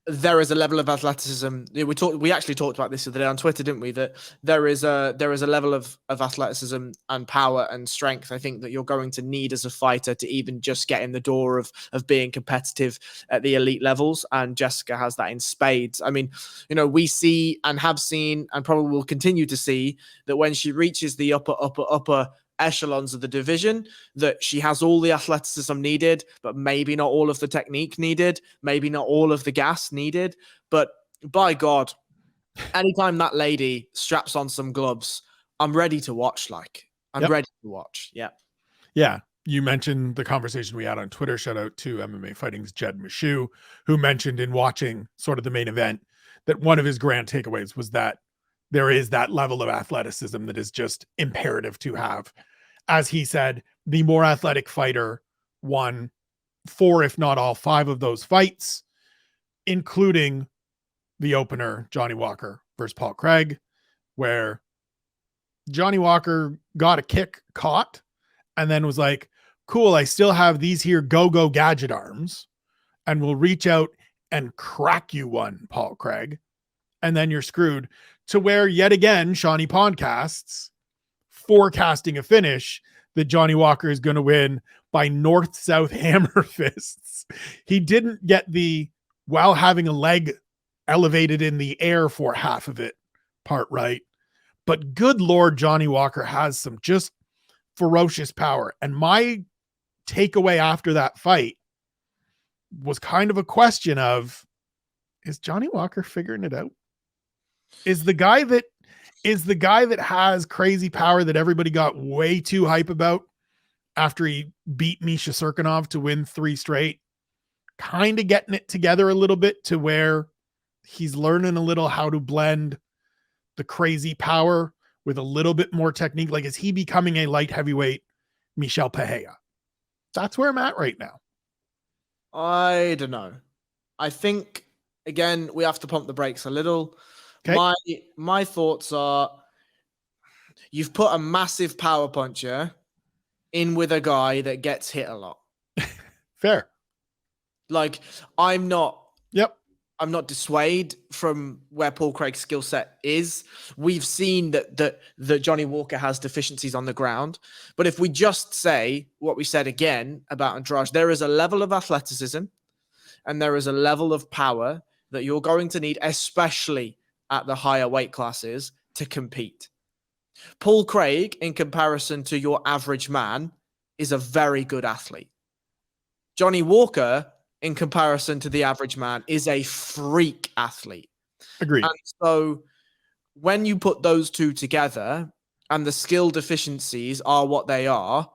[SPEAKER 2] There is a level of athleticism. We actually talked about this the other day on Twitter, didn't we? That there is a level of athleticism and power and strength, I think, that you're going to need as a fighter to even just get in the door of being competitive at the elite levels. And Jessica has that in spades. I mean, we see and have seen and probably will continue to see that when she reaches the upper echelons of the division, that she has all the athleticism needed, but maybe not all of the technique needed, maybe not all of the gas needed. But by God, anytime that lady straps on some gloves, I'm ready to watch. I'm ready to watch. Yeah.
[SPEAKER 1] Yeah. You mentioned the conversation we had on Twitter. Shout out to MMA Fighting's Jed Mishu, who mentioned in watching sort of the main event that one of his grand takeaways was that there is that level of athleticism that is just imperative to have. As he said, the more athletic fighter won 4, if not all 5 of those fights, including the opener, Johnny Walker versus Paul Craig, where Johnny Walker got a kick caught and then was like, cool, I still have these here go-go gadget arms and will reach out and crack you one, Paul Craig. And then you're screwed, to where yet again, Shawnee podcasts forecasting a finish that Johnny Walker is going to win by north-south hammer fists. He didn't get the, while having a leg elevated in the air for half of it part right. But good Lord, Johnny Walker has some just ferocious power. And my takeaway after that fight was kind of a question of, is Johnny Walker figuring it out? Is the guy that has crazy power that everybody got way too hype about after he beat Misha Serkinov to win 3 straight, kind of getting it together a little bit to where he's learning a little how to blend the crazy power with a little bit more technique? Like, is he becoming a light heavyweight Michel Pereira? That's where I'm at right now.
[SPEAKER 2] I don't know. I think, again, we have to pump the brakes a little. Okay. My thoughts are, you've put a massive power puncher in with a guy that gets hit a lot.
[SPEAKER 1] Fair.
[SPEAKER 2] Like, I'm not dissuaded from where Paul Craig's skill set is. We've seen that Johnny Walker has deficiencies on the ground. But if we just say what we said again about Andrade, there is a level of athleticism and there is a level of power that you're going to need, especially at the higher weight classes, to compete. Paul Craig, in comparison to your average man, is a very good athlete. Johnny Walker, in comparison to the average man, is a freak athlete.
[SPEAKER 1] Agreed.
[SPEAKER 2] And so when you put those two together and the skill deficiencies are what they are,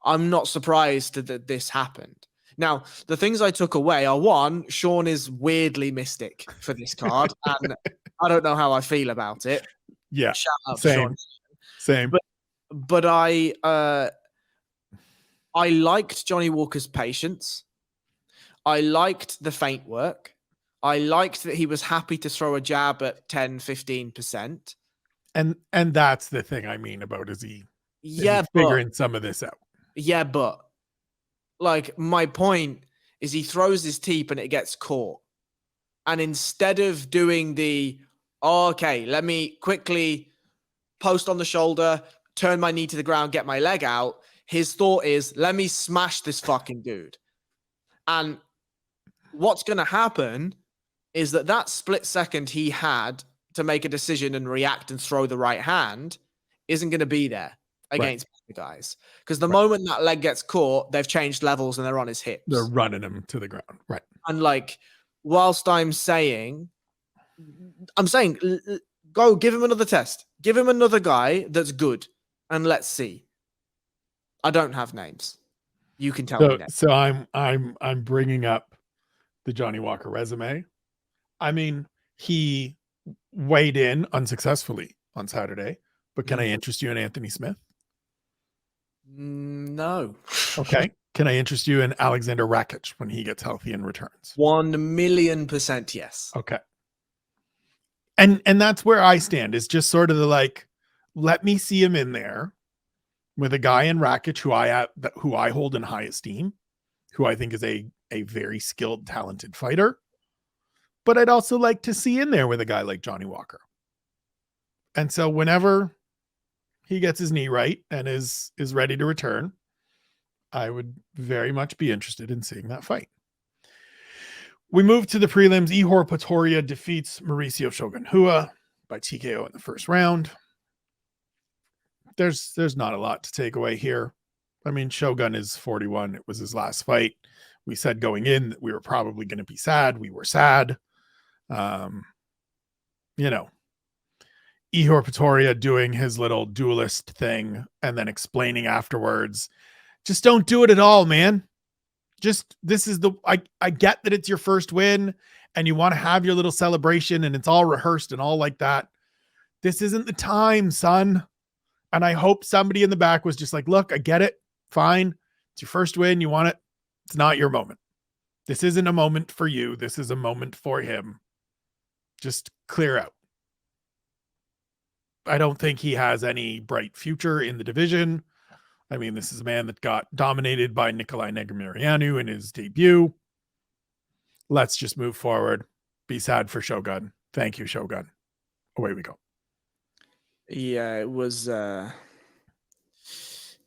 [SPEAKER 2] I'm not surprised that this happened. Now, the things I took away are, one, Sean is weirdly mystic for this card, and I don't know how I feel about it.
[SPEAKER 1] Yeah,
[SPEAKER 2] shout out
[SPEAKER 1] same,
[SPEAKER 2] to Sean.
[SPEAKER 1] Same.
[SPEAKER 2] But I liked Johnny Walker's patience. I liked the feint work. I liked that he was happy to throw a jab at 10, 15%.
[SPEAKER 1] And that's the thing I mean about, is he figuring some of this out?
[SPEAKER 2] Yeah, but like, my point is, he throws his teep and it gets caught. And instead of doing the, okay, let me quickly post on the shoulder, turn my knee to the ground, get my leg out, his thought is, let me smash this fucking dude. And what's going to happen is that split second he had to make a decision and react and throw the right hand isn't going to be there against the guys. Because the moment that leg gets caught, they've changed levels and they're on his hips.
[SPEAKER 1] They're running him to the ground. Right.
[SPEAKER 2] And like, whilst I'm saying, go give him another test. Give him another guy that's good. And let's see. I don't have names. You can tell me names.
[SPEAKER 1] So I'm bringing up the Johnny Walker resume. I mean, he weighed in unsuccessfully on Saturday, but can I interest you in Anthony Smith?
[SPEAKER 2] No.
[SPEAKER 1] Okay. Can I interest you in Alexander Rakic when he gets healthy and returns?
[SPEAKER 2] 1,000,000% yes.
[SPEAKER 1] Okay. And that's where I stand, is just sort of the, like, let me see him in there with a guy in Rakic who I hold in high esteem, who I think is a very skilled, talented fighter. But I'd also like to see in there with a guy like Johnny Walker. And so whenever he gets his knee right and is ready to return, I would very much be interested in seeing that fight. We move to the prelims. Ihor Potieria defeats Mauricio Shogun Rua by TKO in the first round. there's not a lot to take away here. I mean, Shogun is 41. It was his last fight. We said going in that we were probably going to be sad. We were sad. You know, Ihor Pretoria doing his little duelist thing and then explaining afterwards. Just don't do it at all, man. Just this is the I get that it's your first win and you want to have your little celebration and it's all rehearsed and all like that. This isn't the time, son. And I hope somebody in the back was just like, look, I get it. Fine. It's your first win. You want it. It's not your moment. This isn't a moment for you. This is a moment for him. Just clear out. I don't think he has any bright future in the division. I mean, this is a man that got dominated by Nikolai Negumereanu in his debut. Let's just move forward. Be sad for Shogun. Thank you, Shogun. Away we go.
[SPEAKER 2] Yeah, it was.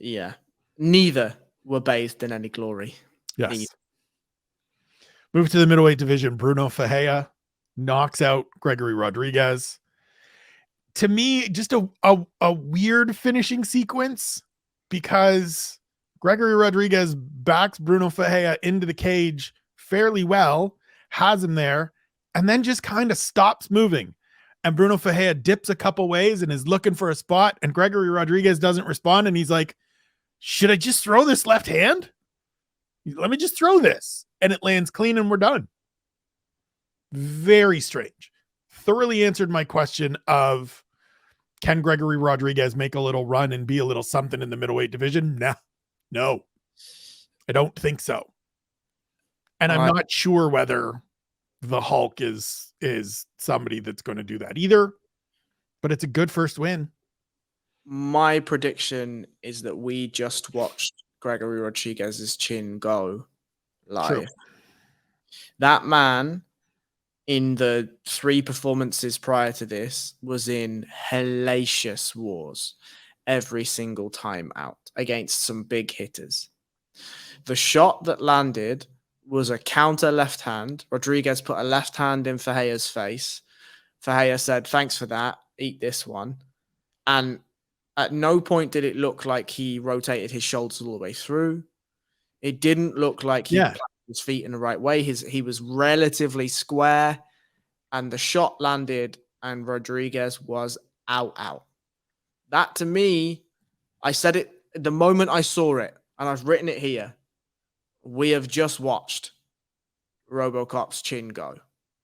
[SPEAKER 2] Yeah, neither were bathed in any glory.
[SPEAKER 1] Yes.
[SPEAKER 2] Neither.
[SPEAKER 1] Move to the middleweight division. Bruno Ferreira knocks out Gregory Rodriguez. To me, just a weird finishing sequence because Gregory Rodriguez backs Bruno Ferreira into the cage fairly well, has him there, and then just kind of stops moving. And Bruno Ferreira dips a couple ways and is looking for a spot, and Gregory Rodriguez doesn't respond, and he's like, should I just throw this left hand? Let me just throw this. And it lands clean and we're done. Very strange. Thoroughly answered my question of, can Gregory Rodriguez make a little run and be a little something in the middleweight division? No, I don't think so. And I'm not sure whether the Hulk is somebody that's going to do that either, but it's a good first win.
[SPEAKER 2] My prediction is that we just watched Gregory Rodriguez's chin go live. True. That man, in the 3 performances prior to this, was in hellacious wars every single time out against some big hitters. The shot that landed was a counter left hand. Rodriguez put a left hand in Ferreira's face. Ferreira said, thanks for that. Eat this one. And at no point did it look like he rotated his shoulders all the way through. It didn't look like he planted his feet in the right way. He was relatively square. And the shot landed and Rodriguez was out. That to me, I said it the moment I saw it, and I've written it here. We have just watched RoboCop's chin go.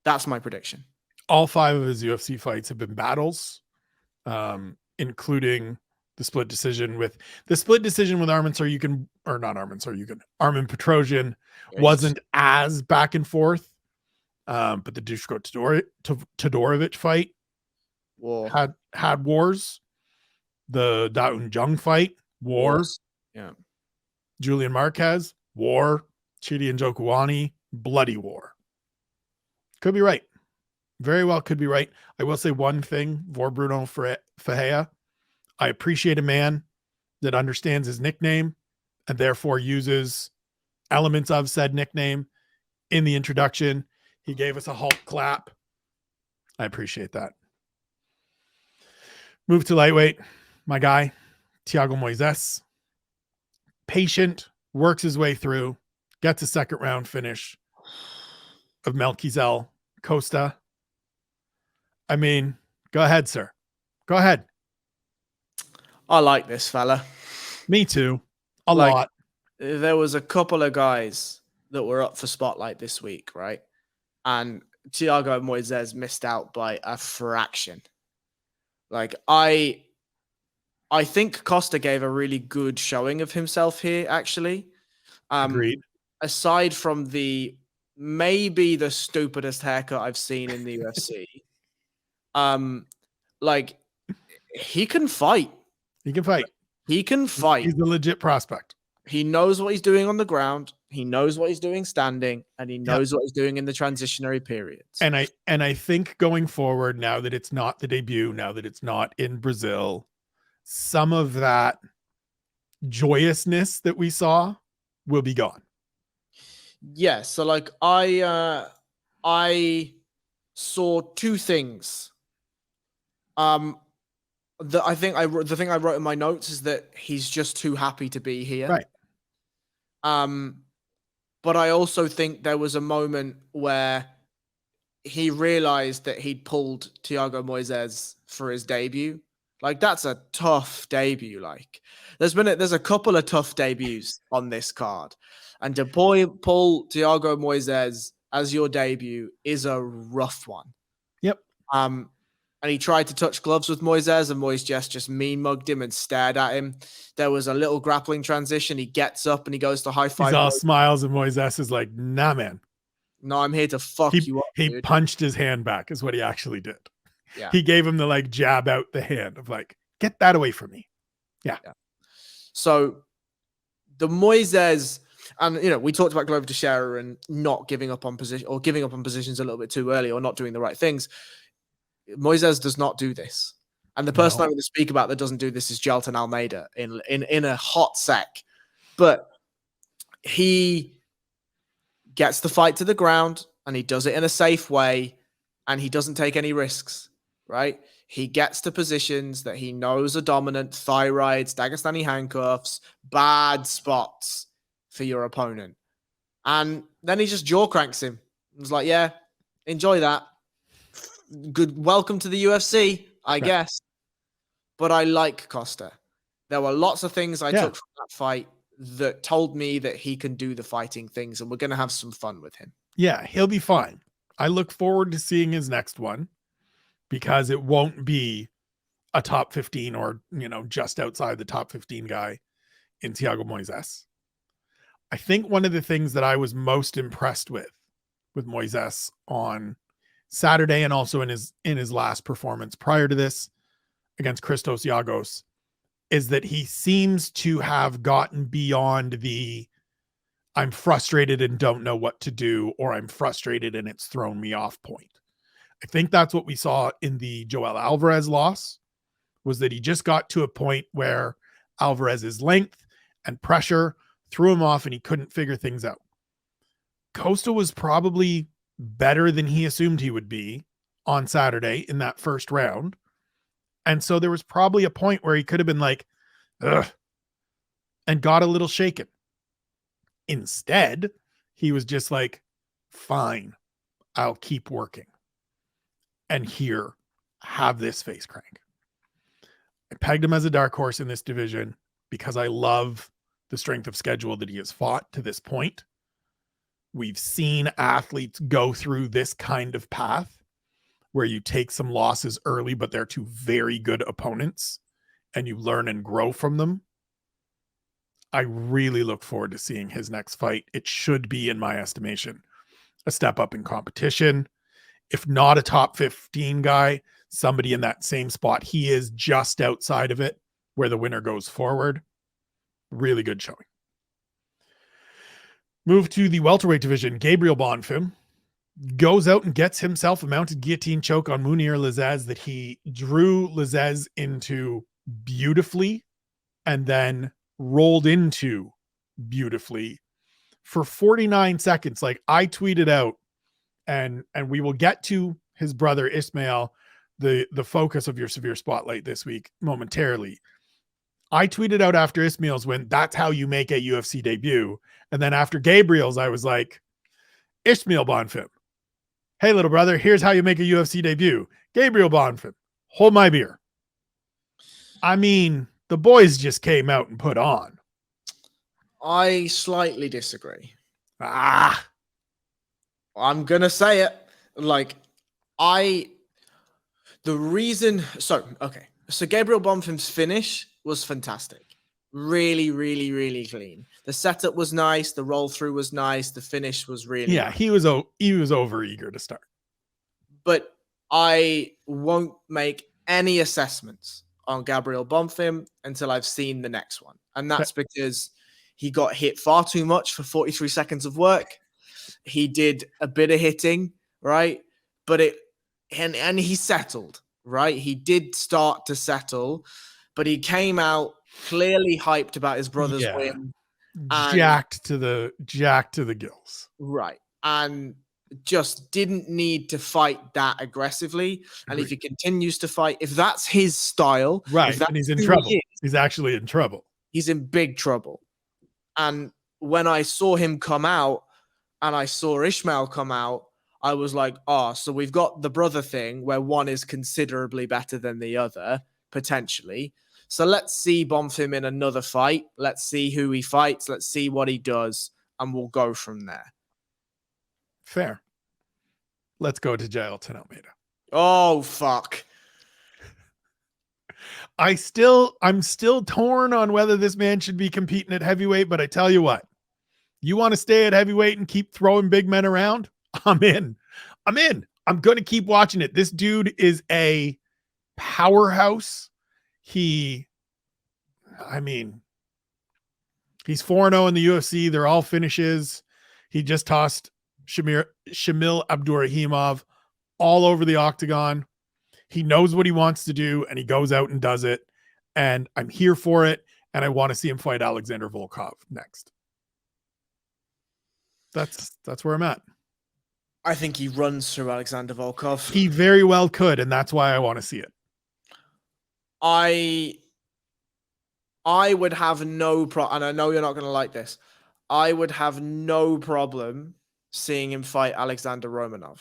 [SPEAKER 2] That's my prediction.
[SPEAKER 1] All 5 of his UFC fights have been battles, including the split decision with Armin Petrosian wasn't as back and forth. But the Dushko Todorovic fight had wars. The Daun Jung fight, wars.
[SPEAKER 2] Yeah.
[SPEAKER 1] Julian Marquez, war. Chidi and Njokuani, bloody war. Could be right. Very well could be right. I will say one thing for Bruno Ferreira. I appreciate a man that understands his nickname and therefore uses elements of said nickname in the introduction. He gave us a Hulk clap. I appreciate that. Move to lightweight. My guy, Thiago Moises. Patient, works his way through, gets a second round finish of Melquizel Costa. I mean, go ahead, sir. Go ahead.
[SPEAKER 2] I like this fella.
[SPEAKER 1] Me too. A lot.
[SPEAKER 2] There was a couple of guys that were up for spotlight this week, right? And Thiago Moises missed out by a fraction. Like, I think Costa gave a really good showing of himself here, actually.
[SPEAKER 1] Agreed.
[SPEAKER 2] Aside from maybe the stupidest haircut I've seen in the UFC, like, he can fight.
[SPEAKER 1] He can fight.
[SPEAKER 2] He can fight.
[SPEAKER 1] He's a legit prospect.
[SPEAKER 2] He knows what he's doing on the ground. He knows what he's doing standing, and he knows what he's doing in the transitionary periods.
[SPEAKER 1] And I think going forward, now that it's not the debut, now that it's not in Brazil, some of that joyousness that we saw will be gone.
[SPEAKER 2] Yeah. So like I saw 2 things. I think the thing I wrote in my notes is that he's just too happy to be here.
[SPEAKER 1] Right.
[SPEAKER 2] But I also think there was a moment where he realized that he'd pulled Thiago Moises for his debut. Like, that's a tough debut. Like, there's a couple of tough debuts on this card, and to pull Thiago Moises as your debut is a rough one.
[SPEAKER 1] Yep.
[SPEAKER 2] And he tried to touch gloves with Moises, and Moises just mean mugged him and stared at him. There was a little grappling transition. He gets up and he goes to high five.
[SPEAKER 1] He's all smiles, and Moises is like, "Nah, man.
[SPEAKER 2] No, I'm here to fuck you up."
[SPEAKER 1] He
[SPEAKER 2] dude.
[SPEAKER 1] punched his hand back, is what he actually did.
[SPEAKER 2] Yeah.
[SPEAKER 1] He gave him the like jab out the hand of like, get that away from me. Yeah.
[SPEAKER 2] So the Moises, and we talked about Glover Teixeira and not giving up on position, or giving up on positions a little bit too early, or not doing the right things. Moises does not do this. And the person I'm going to speak about that doesn't do this is Gelton Almeida in a hot sec. But he gets the fight to the ground, and he does it in a safe way, and he doesn't take any risks, right? He gets to positions that he knows are dominant: thyroids, Dagestani handcuffs, bad spots for your opponent. And then he just jaw cranks him. It was like, yeah, enjoy that. Good. Welcome to the UFC, I guess. But I like Costa. There were lots of things I took from that fight that told me that he can do the fighting things, and we're going to have some fun with him.
[SPEAKER 1] Yeah, he'll be fine. I look forward to seeing his next one, because it won't be a top 15 or, just outside the top 15 guy in Thiago Moises. I think one of the things that I was most impressed with Moises on Saturday, and also in his last performance prior to this against Christos Giagos, is that he seems to have gotten beyond the I'm frustrated and don't know what to do, or I'm frustrated and it's thrown me off point. I think that's what we saw in the Joel Alvarez loss, was that he just got to a point where Alvarez's length and pressure threw him off and he couldn't figure things out. Costa was probably better than he assumed he would be on Saturday in that first round. And so there was probably a point where he could have been like, ugh, and got a little shaken. Instead, he was just like, fine, I'll keep working. And here, have this face crank. I pegged him as a dark horse in this division because I love the strength of schedule that he has fought to this point. We've seen athletes go through this kind of path where you take some losses early, but they're to very good opponents, and you learn and grow from them. I really look forward to seeing his next fight. It should be, in my estimation, a step up in competition. If not a top 15 guy, somebody in that same spot he is, just outside of it, where the winner goes forward. Really good showing. Move to the welterweight division. Gabriel Bonfim goes out and gets himself a mounted guillotine choke on Munir Lazez that he drew Lazez into beautifully and then rolled into beautifully for 49 seconds. Like, I tweeted out, and we will get to his brother Ismail, the focus of your Severe Spotlight this week momentarily. I tweeted out after Ismail's win, that's how you make a UFC debut. And then after Gabriel's, I was like, Ismail Bonfim, hey, little brother, here's how you make a UFC debut. Gabriel Bonfim, hold my beer. I mean, the boys just came out and put on.
[SPEAKER 2] I slightly disagree.
[SPEAKER 1] I'm
[SPEAKER 2] going to say it. So Gabriel Bonfim's finish was fantastic. Really, really, really clean. The setup was nice. The roll through was nice. The finish was really nice.
[SPEAKER 1] He was over eager to start.
[SPEAKER 2] But I won't make any assessments on Gabriel Bonfim until I've seen the next one. And that's because he got hit far too much for 43 seconds of work. He did a bit of hitting, right? But and he settled, right? He did start to settle, but he came out clearly hyped about his brother's win.
[SPEAKER 1] Jacked to the gills.
[SPEAKER 2] Right. And just didn't need to fight that aggressively. And if
[SPEAKER 1] Agreed.
[SPEAKER 2] he continues to fight, if that's his style,
[SPEAKER 1] Right.
[SPEAKER 2] if that's
[SPEAKER 1] And he's in
[SPEAKER 2] who
[SPEAKER 1] trouble.
[SPEAKER 2] he is,
[SPEAKER 1] He's actually in trouble.
[SPEAKER 2] he's in big trouble. And when I saw him come out and I saw Ishmael come out, I was like, oh, so we've got the brother thing where one is considerably better than the other, potentially. So let's see Bonf him in another fight. Let's see who he fights. Let's see what he does. And we'll go from there.
[SPEAKER 1] Fair. Let's go to Jailton Almeida.
[SPEAKER 2] Oh, fuck.
[SPEAKER 1] I'm still torn on whether this man should be competing at heavyweight, but I tell you what, you want to stay at heavyweight and keep throwing big men around? I'm in. I'm going to keep watching it. This dude is a powerhouse. He's 4-0 in the UFC. They're all finishes. He just tossed Shamil Abdurrahimov all over the octagon. He knows what he wants to do, and he goes out and does it. And I'm here for it, and I want to see him fight Alexander Volkov next. That's where I'm at.
[SPEAKER 2] I think he runs through Alexander Volkov.
[SPEAKER 1] He very well could, and that's why I want to see it.
[SPEAKER 2] I would have no problem, and I know you're not going to like this. I would have no problem seeing him fight Alexander Romanov.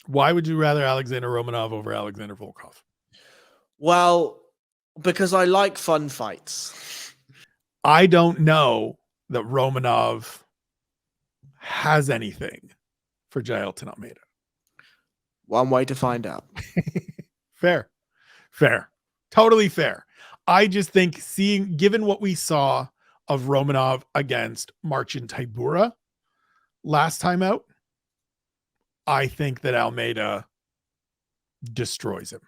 [SPEAKER 1] Why would you rather Alexander Romanov over Alexander Volkov?
[SPEAKER 2] Well, because I like fun fights.
[SPEAKER 1] I don't know that Romanov has anything for Jailton Almeida.
[SPEAKER 2] One way to find out.
[SPEAKER 1] Fair. Totally fair. I just think given what we saw of Romanov against Marcin Tybura last time out, I think that Almeida destroys him.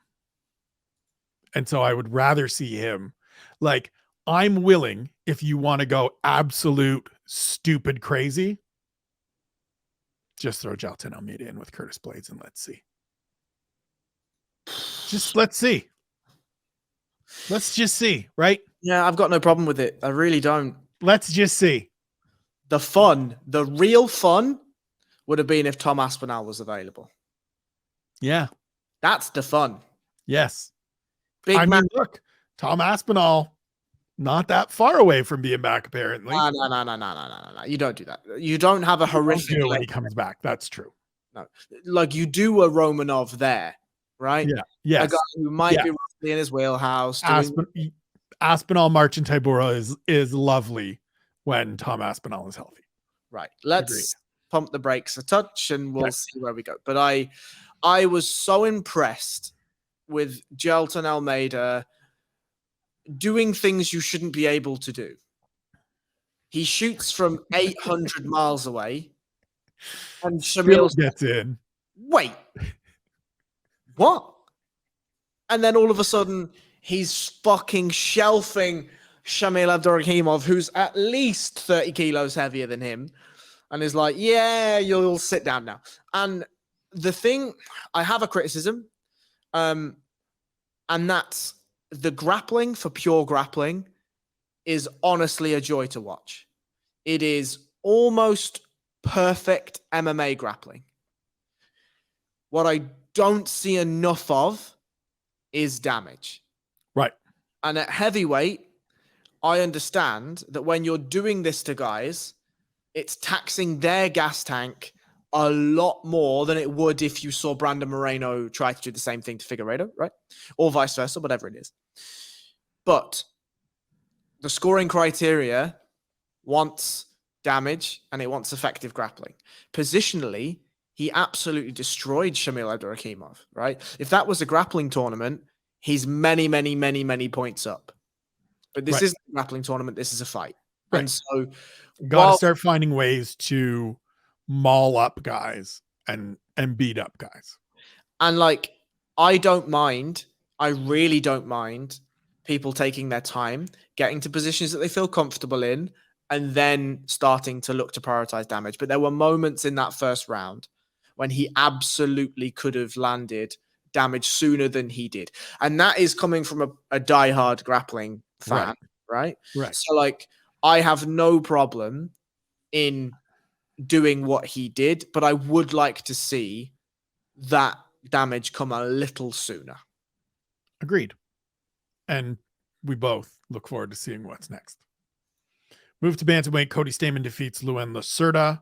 [SPEAKER 1] And so I would rather see him. Like, I'm willing, if you want to go absolute stupid crazy, just throw Jailton Almeida in with Curtis Blades and let's see. Let's see. Let's just see, right?
[SPEAKER 2] Yeah, I've got no problem with it. I really don't.
[SPEAKER 1] Let's just see.
[SPEAKER 2] The real fun would have been if Tom Aspinall was available.
[SPEAKER 1] Yeah.
[SPEAKER 2] That's the fun.
[SPEAKER 1] Yes.
[SPEAKER 2] Big man.
[SPEAKER 1] Look, Tom Aspinall, not that far away from being back, apparently.
[SPEAKER 2] No. You don't do that. You don't have a horrific
[SPEAKER 1] when he comes back. That's true.
[SPEAKER 2] No. Like, you do a Romanov there, right?
[SPEAKER 1] Yeah. Yes.
[SPEAKER 2] A guy who might be roughly in his wheelhouse.
[SPEAKER 1] Aspinall, Marcin Tybura is lovely when Tom Aspinall is healthy.
[SPEAKER 2] Right. Let's pump the brakes a touch and we'll see where we go. But I was so impressed with Jailton Almeida doing things you shouldn't be able to do. He shoots from 800 miles away, and Shamil
[SPEAKER 1] gets in.
[SPEAKER 2] Wait, what? And then all of a sudden, he's fucking shelving Shamil Abdurrahimov, who's at least 30 kilos heavier than him, and is like, yeah, you'll sit down now. And the thing, I have a criticism, and that's the grappling for pure grappling is honestly a joy to watch. It is almost perfect MMA grappling. What I don't see enough of is damage.
[SPEAKER 1] Right.
[SPEAKER 2] And at heavyweight, I understand that when you're doing this to guys, it's taxing their gas tank a lot more than it would if you saw Brandon Moreno try to do the same thing to Figueiredo, right? Or vice versa, whatever it is. But the scoring criteria wants damage and it wants effective grappling. Positionally, he absolutely destroyed Shamil Abdurrahimov, right? If that was a grappling tournament, he's many, many, many, many points up. But this isn't a grappling tournament. This is a fight. Right. And so
[SPEAKER 1] got to start finding ways to maul up guys and beat up guys.
[SPEAKER 2] And like, I really don't mind people taking their time, getting to positions that they feel comfortable in, and then starting to look to prioritize damage. But there were moments in that first round when he absolutely could have landed damage sooner than he did. And that is coming from a diehard grappling fan, right?
[SPEAKER 1] Right.
[SPEAKER 2] So like, I have no problem in doing what he did, but I would like to see that damage come a little sooner.
[SPEAKER 1] Agreed. And we both look forward to seeing what's next. Move to bantamweight. Cody Stamann defeats Luen Lacerda.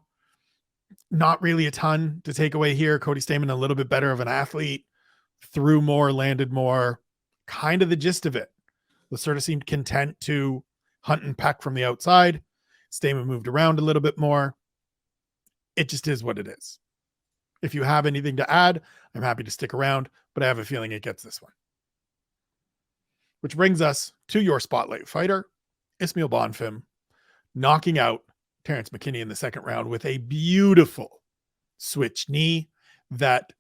[SPEAKER 1] Not really a ton to take away here. Cody Stamann, a little bit better of an athlete, threw more, landed more, kind of the gist of it. Lacerda seemed content to hunt and peck from the outside. Stamann moved around a little bit more. It just is what it is. If you have anything to add, I'm happy to stick around, but I have a feeling it gets this one. Which brings us to your spotlight fighter, Ismail Bonfim, knocking out Terrence McKinney in the second round with a beautiful switch knee that,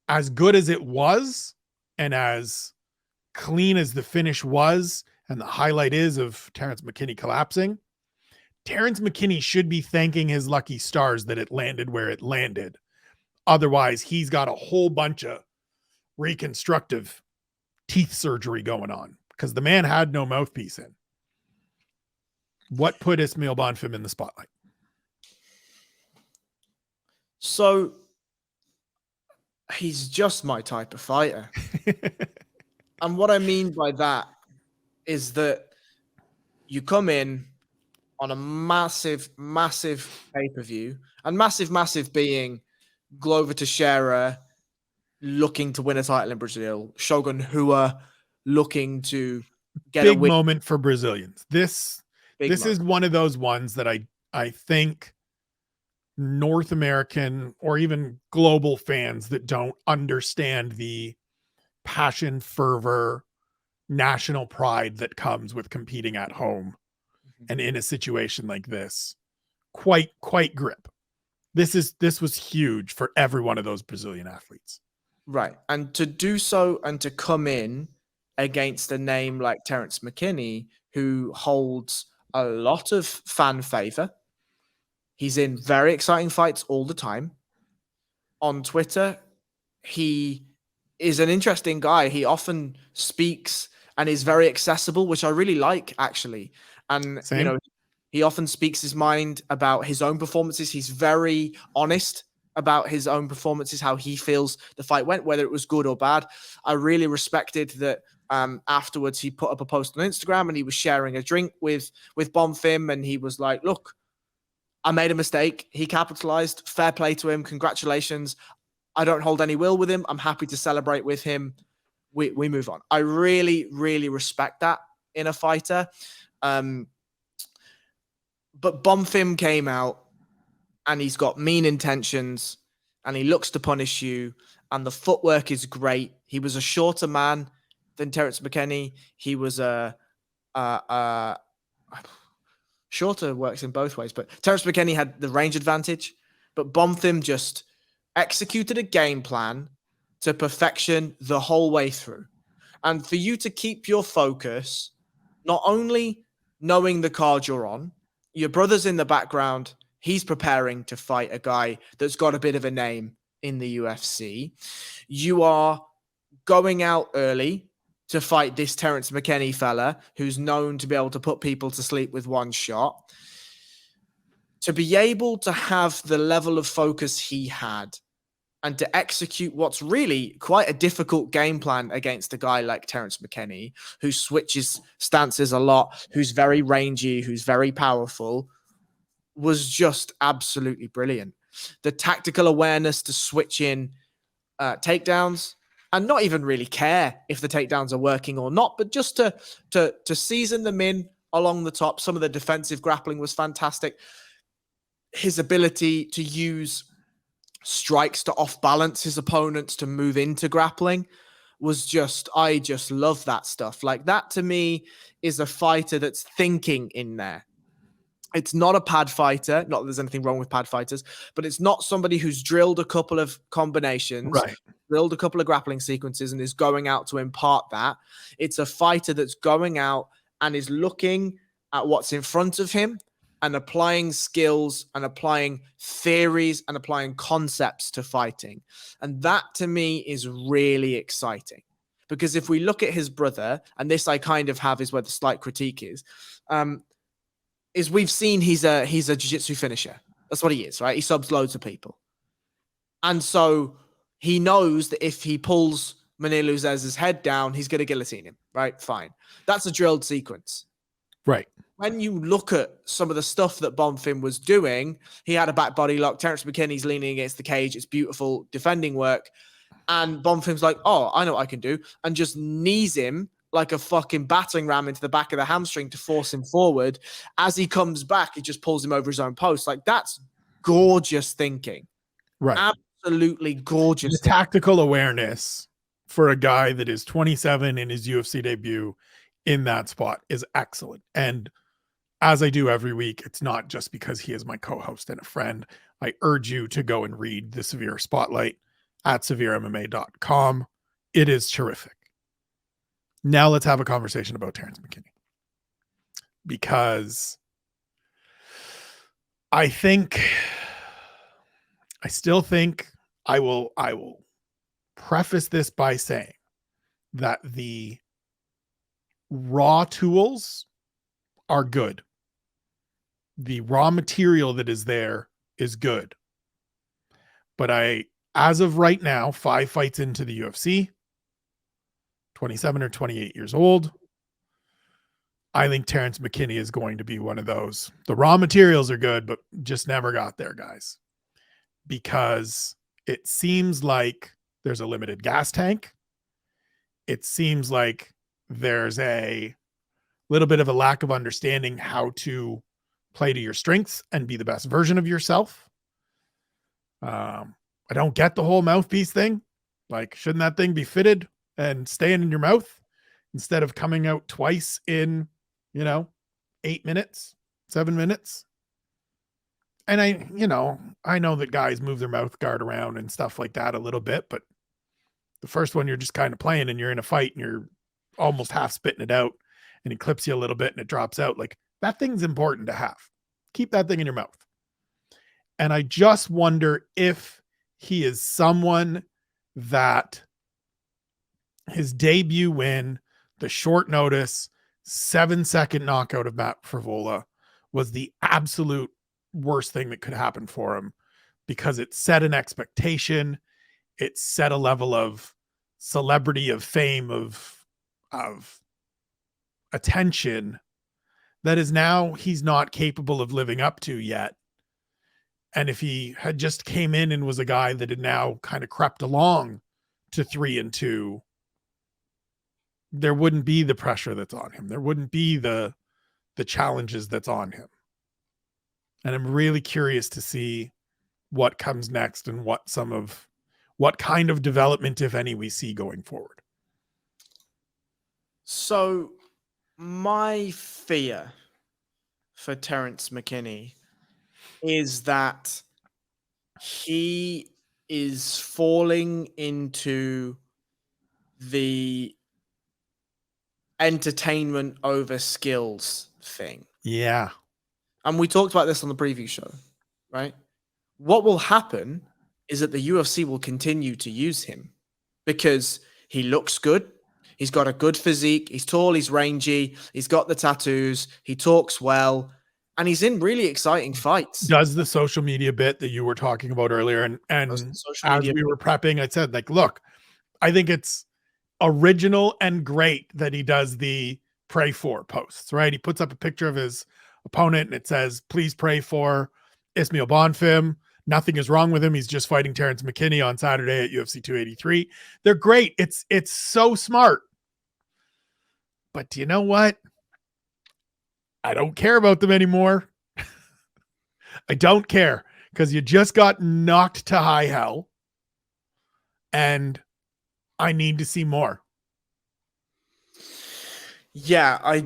[SPEAKER 1] as good as it was and as clean as the finish was, and the highlight is of Terrence McKinney collapsing, Terrence McKinney should be thanking his lucky stars that it landed where it landed. Otherwise, he's got a whole bunch of reconstructive teeth surgery going on because the man had no mouthpiece in. What put Ismail Bonfim in the spotlight?
[SPEAKER 2] So he's just my type of fighter. And what I mean by that is that you come in on a massive, massive pay-per-view, and massive being Glover Teixeira looking to win a title in Brazil, Shogun Rua looking to get
[SPEAKER 1] big
[SPEAKER 2] a win.
[SPEAKER 1] Moment for Brazilians. This is one of those ones that I think North American or even global fans that don't understand the passion, fervor, national pride that comes with competing at home and in a situation like this quite grip. This was huge for every one of those Brazilian athletes.
[SPEAKER 2] Right. And to do so and to come in against a name like Terrence McKinney, who holds a lot of fan favor. He's in very exciting fights all the time. On Twitter, he is an interesting guy. He often speaks and is very accessible, which I really like, actually. And,
[SPEAKER 1] Same.
[SPEAKER 2] you know, he often speaks his mind about his own performances. He's very honest about his own performances, how he feels the fight went, whether it was good or bad. I really respected that. Afterwards, he put up a post on Instagram and he was sharing a drink with Bonfim, and he was like, look, I made a mistake. He capitalized. Fair play to him. Congratulations. I don't hold any will with him. I'm happy to celebrate with him. We move on. I really, really respect that in a fighter. But Bonfim came out and he's got mean intentions and he looks to punish you, and the footwork is great. He was a shorter man than Terrence McKinney. He was shorter, works in both ways, but Terrence McKinney had the range advantage, but Bonfim just executed a game plan to perfection the whole way through. And for you to keep your focus, not only knowing the card you're on, your brother's in the background, he's preparing to fight a guy that's got a bit of a name in the UFC. You are going out early to fight this Terrence McKinney fella who's known to be able to put people to sleep with one shot. To be able to have the level of focus he had and to execute what's really quite a difficult game plan against a guy like Terrence McKinney, who switches stances a lot, who's very rangy, who's very powerful, was just absolutely brilliant. The tactical awareness to switch in takedowns and not even really care if the takedowns are working or not, but just to season them in along the top. Some of the defensive grappling was fantastic. His ability to use strikes to off-balance his opponents to move into grappling was just, I just love that stuff. Like, that to me is a fighter that's thinking in there. It's not a pad fighter. Not that there's anything wrong with pad fighters, but it's not somebody who's drilled a couple of combinations,
[SPEAKER 1] right,
[SPEAKER 2] drilled a couple of grappling sequences and is going out to impart that. It's a fighter that's going out and is looking at what's in front of him and applying skills and applying theories and applying concepts to fighting. And that to me is really exciting, because if we look at his brother, and this I kind of have is where the slight critique is we've seen he's a jiu-jitsu finisher. That's what he is, right? He subs loads of people. And so he knows that if he pulls Manil Uzez's head down, he's going to guillotine him, right? Fine. That's a drilled sequence.
[SPEAKER 1] Right.
[SPEAKER 2] When you look at some of the stuff that Bonfim was doing, he had a back body lock. Terence McKinney's leaning against the cage. It's beautiful defending work. And Bonfim's like, oh, I know what I can do. And just knees him like a fucking battering ram into the back of the hamstring to force him forward. As he comes back, he just pulls him over his own post. Like, that's gorgeous thinking.
[SPEAKER 1] Right.
[SPEAKER 2] Absolutely gorgeous.
[SPEAKER 1] The tactical awareness for a guy that is 27 in his UFC debut in that spot is excellent. And as I do every week, it's not just because he is my co-host and a friend. I urge you to go and read the Severe Spotlight at SevereMMA.com. It is terrific. Now let's have a conversation about Terence McKinney. Because I still think I will preface this by saying that the raw tools are good. The raw material that is there is good. But as of right now, 5 fights into the UFC, 27 or 28 years old, I think Terence McKinney is going to be one of those. The raw materials are good, but just never got there, guys. Because it seems like there's a limited gas tank. It seems like there's a little bit of a lack of understanding how to play to your strengths and be the best version of yourself. I don't get the whole mouthpiece thing. Like, shouldn't that thing be fitted and staying in your mouth instead of coming out twice in, 8 minutes, 7 minutes? And I know that guys move their mouth guard around and stuff like that a little bit, but the first one you're just kind of playing and you're in a fight and you're almost half spitting it out and he clips you a little bit and it drops out. Like, that thing's important to have. Keep that thing in your mouth. And I just wonder if he is someone that his debut win, the short notice, 7-second knockout of Matt Frivola, was the absolute worst thing that could happen for him, because it set an expectation. It set a level of celebrity, of fame, of attention that is now he's not capable of living up to yet. And if he had just came in and was a guy that had now kind of crept along to 3-2, there wouldn't be the pressure that's on him. There wouldn't be the challenges that's on him. And I'm really curious to see what comes next and what kind of development, if any, we see going forward.
[SPEAKER 2] So my fear for Terence McKinney is that he is falling into the entertainment over skills thing.
[SPEAKER 1] Yeah.
[SPEAKER 2] And we talked about this on the preview show, right? What will happen is that the UFC will continue to use him because he looks good. He's got a good physique. He's tall. He's rangy. He's got the tattoos. He talks well. And he's in really exciting fights.
[SPEAKER 1] Does the social media bit that you were talking about earlier. And as we were prepping, I said, like, look, I think it's original and great that he does the pray for posts, right? He puts up a picture of his opponent and it says, please pray for Ismail Bonfim. Nothing is wrong with him. He's just fighting Terence McKinney on Saturday at UFC 283. They're great. It's so smart. But do you know what? I don't care about them anymore. I don't care, because you just got knocked to high hell and I need to see more.
[SPEAKER 2] Yeah, I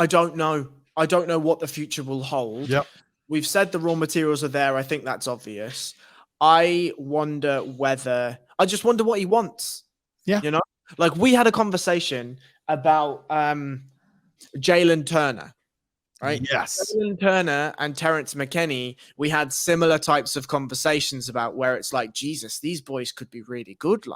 [SPEAKER 2] don't know. I don't know what the future will hold.
[SPEAKER 1] Yep.
[SPEAKER 2] We've said the raw materials are there. I think that's obvious. I just wonder what he wants.
[SPEAKER 1] Yeah.
[SPEAKER 2] Like, we had a conversation about Jalen Turner, right?
[SPEAKER 1] Yes.
[SPEAKER 2] Jalen Turner and Terence McKinney, we had similar types of conversations about where it's like, Jesus, these boys could be really good.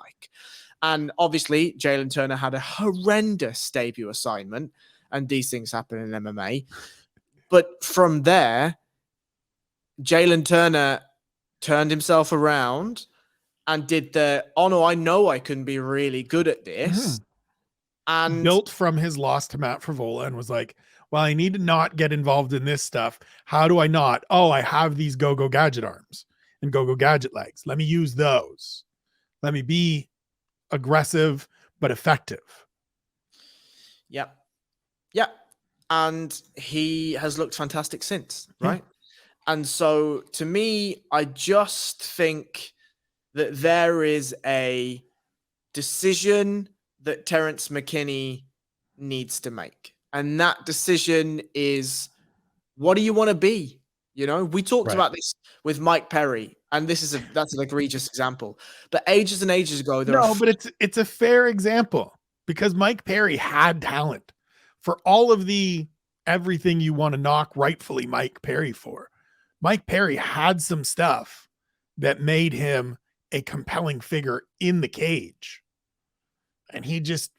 [SPEAKER 2] And obviously, Jalen Turner had a horrendous debut assignment, and these things happen in MMA. But from there, Jalen Turner turned himself around and did oh no, I know I can be really good at this. And
[SPEAKER 1] built from his loss to Matt Frivola and was like, well, I need to not get involved in this stuff. How do I not? Oh, I have these go-go gadget arms and go-go gadget legs. Let me use those. Let me be aggressive but effective.
[SPEAKER 2] Yep. And he has looked fantastic since, right? Yeah. And so to me, I just think that there is a decision that Terrence McKinney needs to make. And that decision is, what do you want to be? You know, we talked about this with Mike Perry, and that's an egregious example. But ages and ages ago,
[SPEAKER 1] but it's a fair example because Mike Perry had talent for all of the everything you want to knock rightfully Mike Perry for. Mike Perry had some stuff that made him a compelling figure in the cage. And he just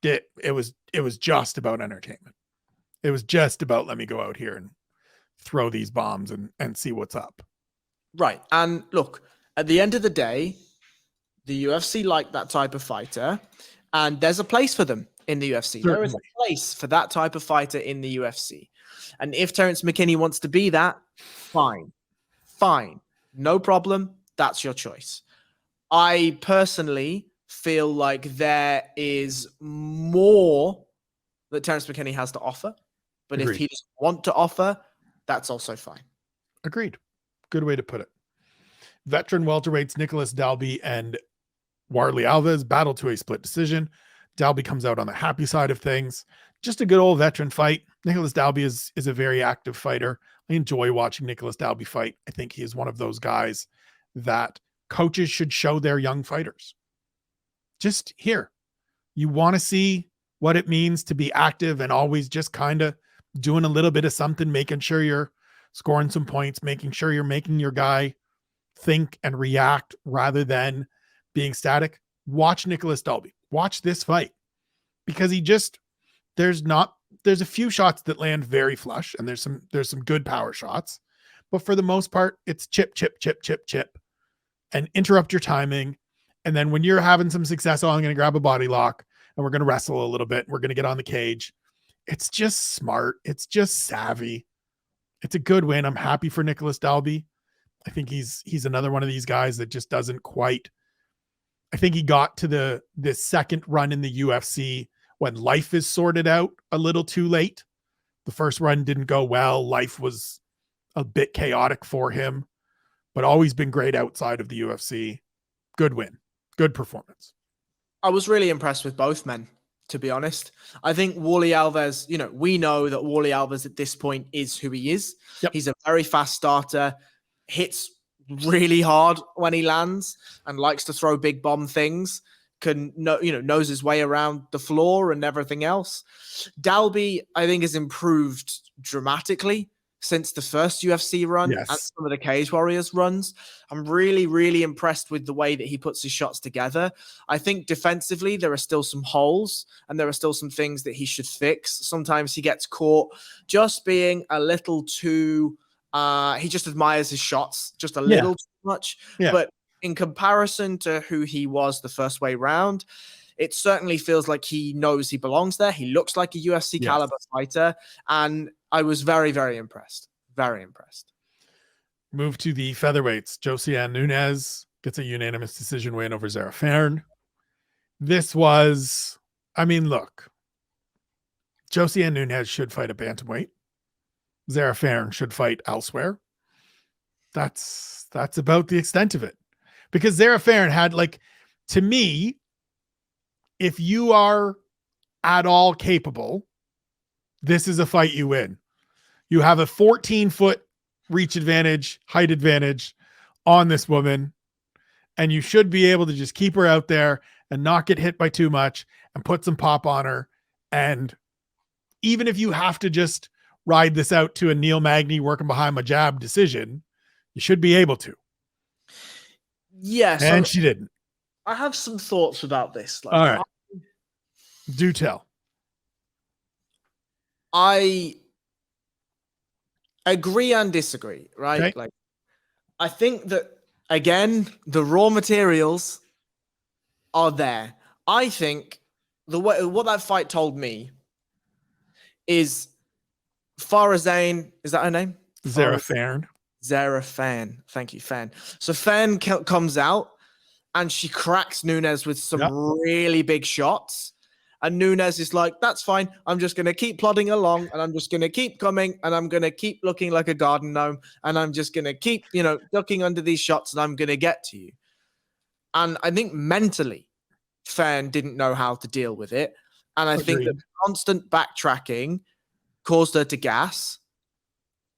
[SPEAKER 1] did. It was just about entertainment. It was just about, let me go out here and throw these bombs and see what's up.
[SPEAKER 2] Right. And look, at the end of the day, the UFC like that type of fighter, and there's a place for them in the UFC. Certainly. There is a place for that type of fighter in the UFC. And if Terrence McKinney wants to be that, fine. No problem. That's your choice. I personally feel like there is more that Terrence McKinney has to offer. But Agreed. If he doesn't want to offer, that's also fine.
[SPEAKER 1] Agreed. Good way to put it. Veteran welterweights Nicholas Dalby and Warley Alves battle to a split decision. Dalby comes out on the happy side of things. Just a good old veteran fight. Nicholas Dalby is a very active fighter. I enjoy watching Nicholas Dalby fight. I think he is one of those guys that coaches should show their young fighters. Just here, you want to see what it means to be active and always just kind of doing a little bit of something, making sure you're scoring some points, making sure you're making your guy think and react rather than being static. Watch Nicholas Dalby. Watch this fight because there's a few shots that land very flush and there's some good power shots, but for the most part, it's chip and interrupt your timing. And then when you're having some success, I'm going to grab a body lock and we're going to wrestle a little bit. We're going to get on the cage. It's just smart. It's just savvy. It's a good win. I'm happy for Nicholas Dalby. I think he's another one of these guys that just doesn't quite. I think he got to this second run in the UFC when life is sorted out a little too late. The first run didn't go well. Life was a bit chaotic for him, but always been great outside of the UFC. Good win. Good performance.
[SPEAKER 2] I was really impressed with both men, to be honest. I think Warley Alves, we know that Warley Alves at this point is who he is. Yep. He's a very fast starter, hits really hard when he lands and likes to throw big bomb things, knows his way around the floor and everything else. Dalby, I think, has improved dramatically since the first UFC run and some of the Cage Warriors runs. I'm really, really impressed with the way that he puts his shots together. I think defensively, there are still some holes and there are still some things that he should fix. Sometimes he gets caught just being a little too, he just admires his shots just a little too much. Yeah. But in comparison to who he was the first way round, it certainly feels like he knows he belongs there. He looks like a UFC caliber fighter. And I was very, very impressed. Very impressed.
[SPEAKER 1] Move to the featherweights. Josiane Nunes gets a unanimous decision win over Zara Farn. This was, look, Josiane Nunes should fight a bantamweight. Zara Farn should fight elsewhere. That's about the extent of it. Because Zara Farn had, to me, if you are at all capable, this is a fight you win. You have a 14-foot reach advantage, height advantage on this woman, and you should be able to just keep her out there and not get hit by too much and put some pop on her. And even if you have to just ride this out to a Neil Magny working behind my jab decision, you should be able to.
[SPEAKER 2] Yes.
[SPEAKER 1] And she didn't.
[SPEAKER 2] I have some thoughts about this.
[SPEAKER 1] All right. Do tell.
[SPEAKER 2] I agree and disagree, right?
[SPEAKER 1] Okay.
[SPEAKER 2] Like, I think that, again, the raw materials are there. I think what that fight told me is Farah Zain, is that her name?
[SPEAKER 1] Zara
[SPEAKER 2] Farah
[SPEAKER 1] Fairn.
[SPEAKER 2] Zara Fan. Thank you, Fan. So Fan comes out and she cracks Nunes with some
[SPEAKER 1] Yep.
[SPEAKER 2] really big shots. And Nunes is like, that's fine. I'm just going to keep plodding along and I'm just going to keep coming and I'm going to keep looking like a garden gnome and I'm just going to keep, ducking under these shots and I'm going to get to you. And I think mentally, Fan didn't know how to deal with it. And I think that constant backtracking caused her to gas.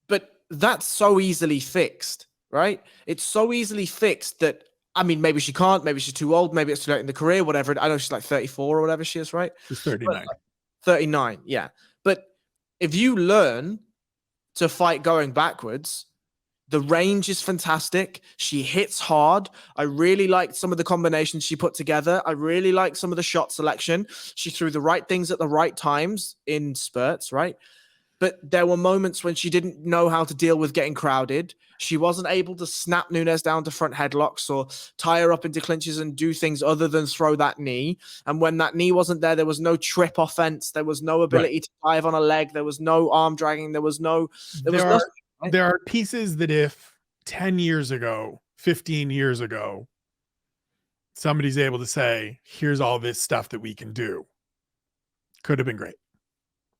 [SPEAKER 2] But that's so easily fixed, right? It's so easily fixed that, I mean, maybe she can't, maybe she's too old, maybe it's too late in the career, whatever. I know she's like 34 or whatever she is, right?
[SPEAKER 1] She's 39.
[SPEAKER 2] 39, yeah. But if you learn to fight going backwards, the range is fantastic. She hits hard. I really liked some of the combinations she put together. I really liked some of the shot selection. She threw the right things at the right times in spurts, right? But there were moments when she didn't know how to deal with getting crowded. She wasn't able to snap Nunes down to front headlocks or tie her up into clinches and do things other than throw that knee. And when that knee wasn't there, there was no trip offense. There was no ability to dive on a leg. There was no arm dragging. There was nothing. Right?
[SPEAKER 1] There are pieces that if 10 years ago, 15 years ago, somebody's able to say, here's all this stuff that we can do, could have been great.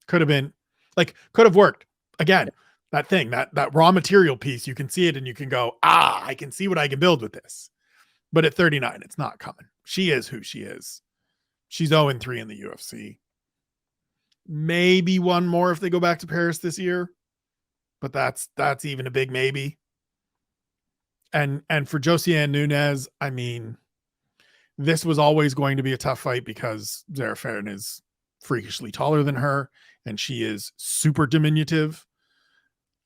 [SPEAKER 1] Could have worked. Again, that thing, that raw material piece, you can see it and you can go, I can see what I can build with this. But at 39, it's not coming. She is who she is. She's 0-3 in the UFC. Maybe one more if they go back to Paris this year. But that's even a big maybe. And for Josiane Nunes, I mean, this was always going to be a tough fight because Zara Fairn is freakishly taller than her and she is super diminutive.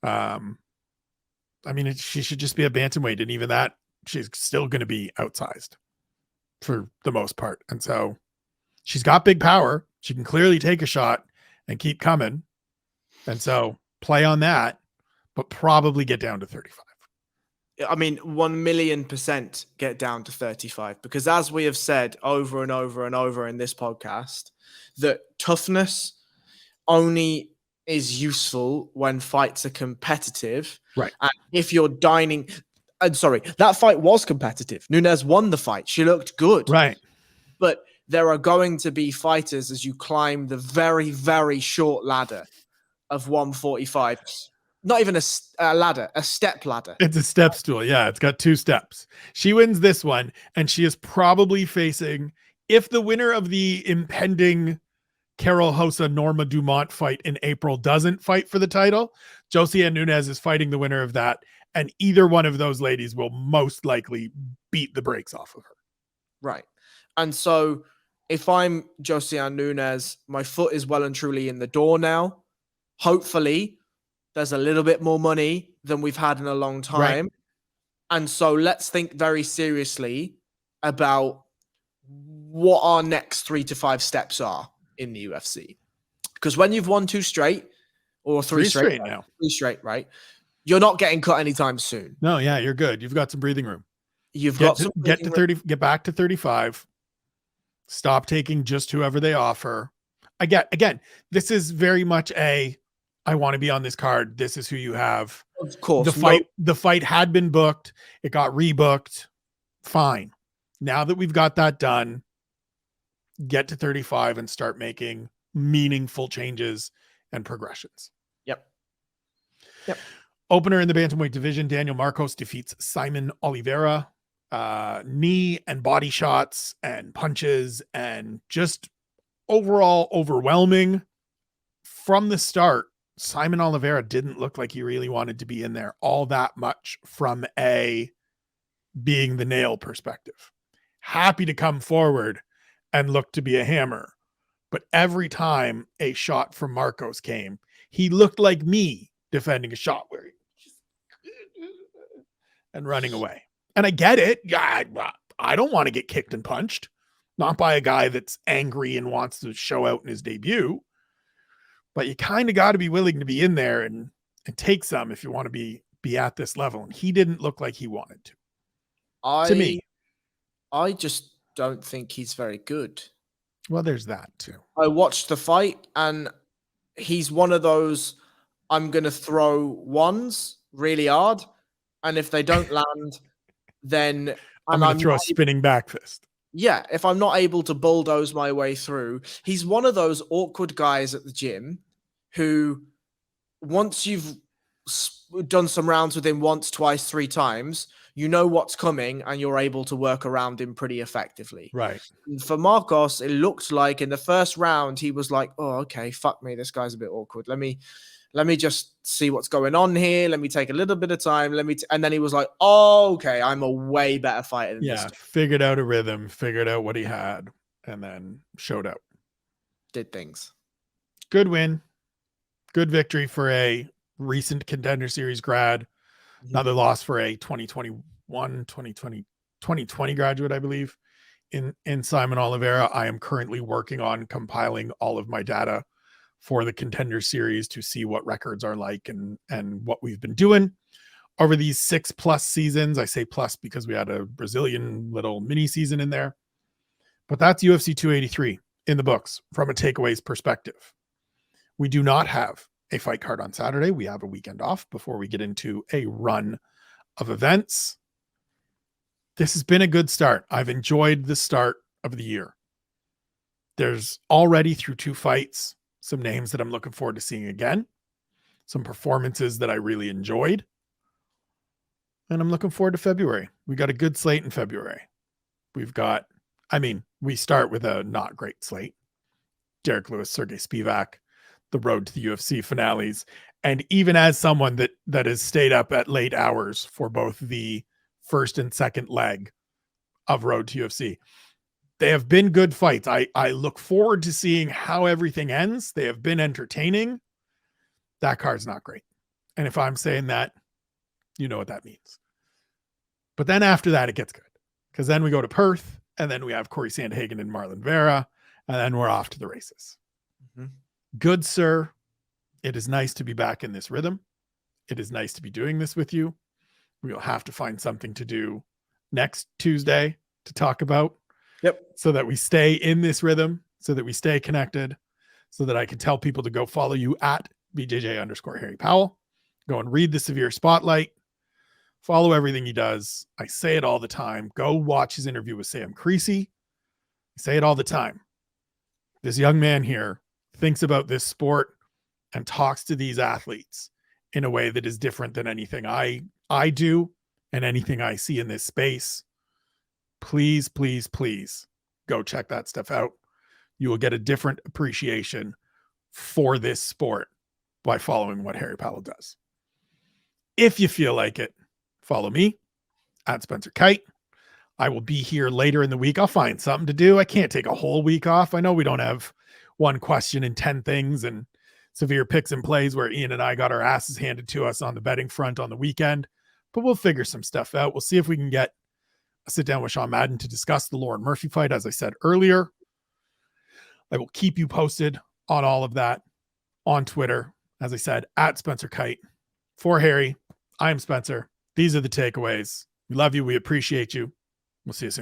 [SPEAKER 1] I mean, she should just be a bantamweight, and even that, she's still going to be outsized for the most part. And so she's got big power. She can clearly take a shot and keep coming. And so play on that, but probably get down to 35.
[SPEAKER 2] I mean, 1,000,000% get down to 35, because as we have said over and over and over in this podcast, that toughness only is useful when fights are competitive.
[SPEAKER 1] Right.
[SPEAKER 2] And if you're that fight was competitive. Nunes won the fight. She looked good.
[SPEAKER 1] Right.
[SPEAKER 2] But there are going to be fighters as you climb the very, very short ladder of 145. Not even a ladder, a step ladder.
[SPEAKER 1] It's a step stool. Yeah, it's got 2 steps. She wins this one, and she is probably facing, if the winner of the impending Carol Hosa Norma Dumont fight in April doesn't fight for the title, Josiane Nunes is fighting the winner of that, and either one of those ladies will most likely beat the brakes off of her.
[SPEAKER 2] Right. And so if I'm Josiane Nunes, my foot is well and truly in the door now. Hopefully, there's a little bit more money than we've had in a long time. Right. And so let's think very seriously about what our next 3 to 5 steps are in the UFC. Because when you've won 2 straight or 3 straight now, 3 straight, right? You're not getting cut anytime soon.
[SPEAKER 1] No, yeah, you're good. You've got some breathing room.
[SPEAKER 2] You've
[SPEAKER 1] get back to 35. Stop taking just whoever they offer. Again, this is very much I want to be on this card. This is who you have.
[SPEAKER 2] Of course.
[SPEAKER 1] The fight had been booked. It got rebooked. Fine. Now that we've got that done, get to 35 and start making meaningful changes and progressions.
[SPEAKER 2] Yep.
[SPEAKER 1] Opener in the bantamweight division, Daniel Marcos defeats Simon Oliveira. Knee and body shots and punches and just overall overwhelming. From the start, Simon Oliveira didn't look like he really wanted to be in there all that much from a being the nail perspective. Happy to come forward and look to be a hammer. But every time a shot from Marcos came, he looked like me defending a shot where he and running away. And I get it. Yeah, I don't want to get kicked and punched. Not by a guy that's angry and wants to show out in his debut. But you kind of got to be willing to be in there and and take some if you want to be at this level. And he didn't look like he wanted to me.
[SPEAKER 2] I just don't think he's very good.
[SPEAKER 1] Well, there's that too.
[SPEAKER 2] I watched the fight, and he's one of those, I'm going to throw ones really hard, and if they don't land, then
[SPEAKER 1] I'm going to throw a spinning back fist.
[SPEAKER 2] Yeah, if I'm not able to bulldoze my way through, he's one of those awkward guys at the gym who, once you've done some rounds with him once, twice, 3 times, you know what's coming and you're able to work around him pretty effectively.
[SPEAKER 1] Right.
[SPEAKER 2] For Marcos, it looked like in the first round, he was like, oh, okay, fuck me. This guy's a bit awkward. Let me just see what's going on here. Let me take a little bit of time. And then he was like, oh, okay, I'm a way better fighter than this guy.
[SPEAKER 1] Figured out a rhythm, figured out what he had, and then showed up.
[SPEAKER 2] Did things. Good
[SPEAKER 1] win. Good victory for a recent Contender Series grad. Another loss for a 2020 graduate, I believe, in Simon Oliveira. I am currently working on compiling all of my data for the Contender Series to see what records are like and what we've been doing over these 6+ seasons. I say plus because we had a Brazilian little mini season in there. But that's UFC 283 in the books from a takeaways perspective. We do not have a fight card on Saturday. We have a weekend off before we get into a run of events. This has been a good start. I've enjoyed the start of the year. There's already, through 2 fights, some names that I'm looking forward to seeing again, some performances that I really enjoyed. And I'm looking forward to February. We got a good slate in February. We start with a not great slate. Derek Lewis, Sergey Spivak, the road to the UFC finales. And even as someone that has stayed up at late hours for both the first and second leg of Road to UFC, they have been good fights. I look forward to seeing how everything ends. They have been entertaining. That card's not great. And if I'm saying that, you know what that means. But then after that, it gets good. Because then we go to Perth, and then we have Corey Sandhagen and Marlon Vera, and then we're off to the races. Mm-hmm. Good, sir. It is nice to be back in this rhythm. It is nice to be doing this with you. We'll have to find something to do next Tuesday to talk about.
[SPEAKER 2] Yep.
[SPEAKER 1] So that we stay in this rhythm, so that we stay connected, so that I can tell people to go follow you at BJJ_Harry Powell. Go and read the Severe Spotlight. Follow everything he does. I say it all the time. Go watch his interview with Sam Creasy. I say it all the time. This young man here thinks about this sport and talks to these athletes in a way that is different than anything I do and anything I see in this space. Please, please, please go check that stuff out. You will get a different appreciation for this sport by following what Harry Powell does. If you feel like it, follow me at Spencer Kite. I will be here later in the week. I'll find something to do. I can't take a whole week off. I know we don't have one question and 10 things and severe picks and plays where Ian and I got our asses handed to us on the betting front on the weekend, but we'll figure some stuff out. We'll see if we can get a sit down with Sean Madden to discuss the Lauren Murphy fight. As I said earlier, I will keep you posted on all of that on Twitter. As I said, at Spencer Kite. For Harry, I'm Spencer. These are the takeaways. We love you. We appreciate you. We'll see you soon.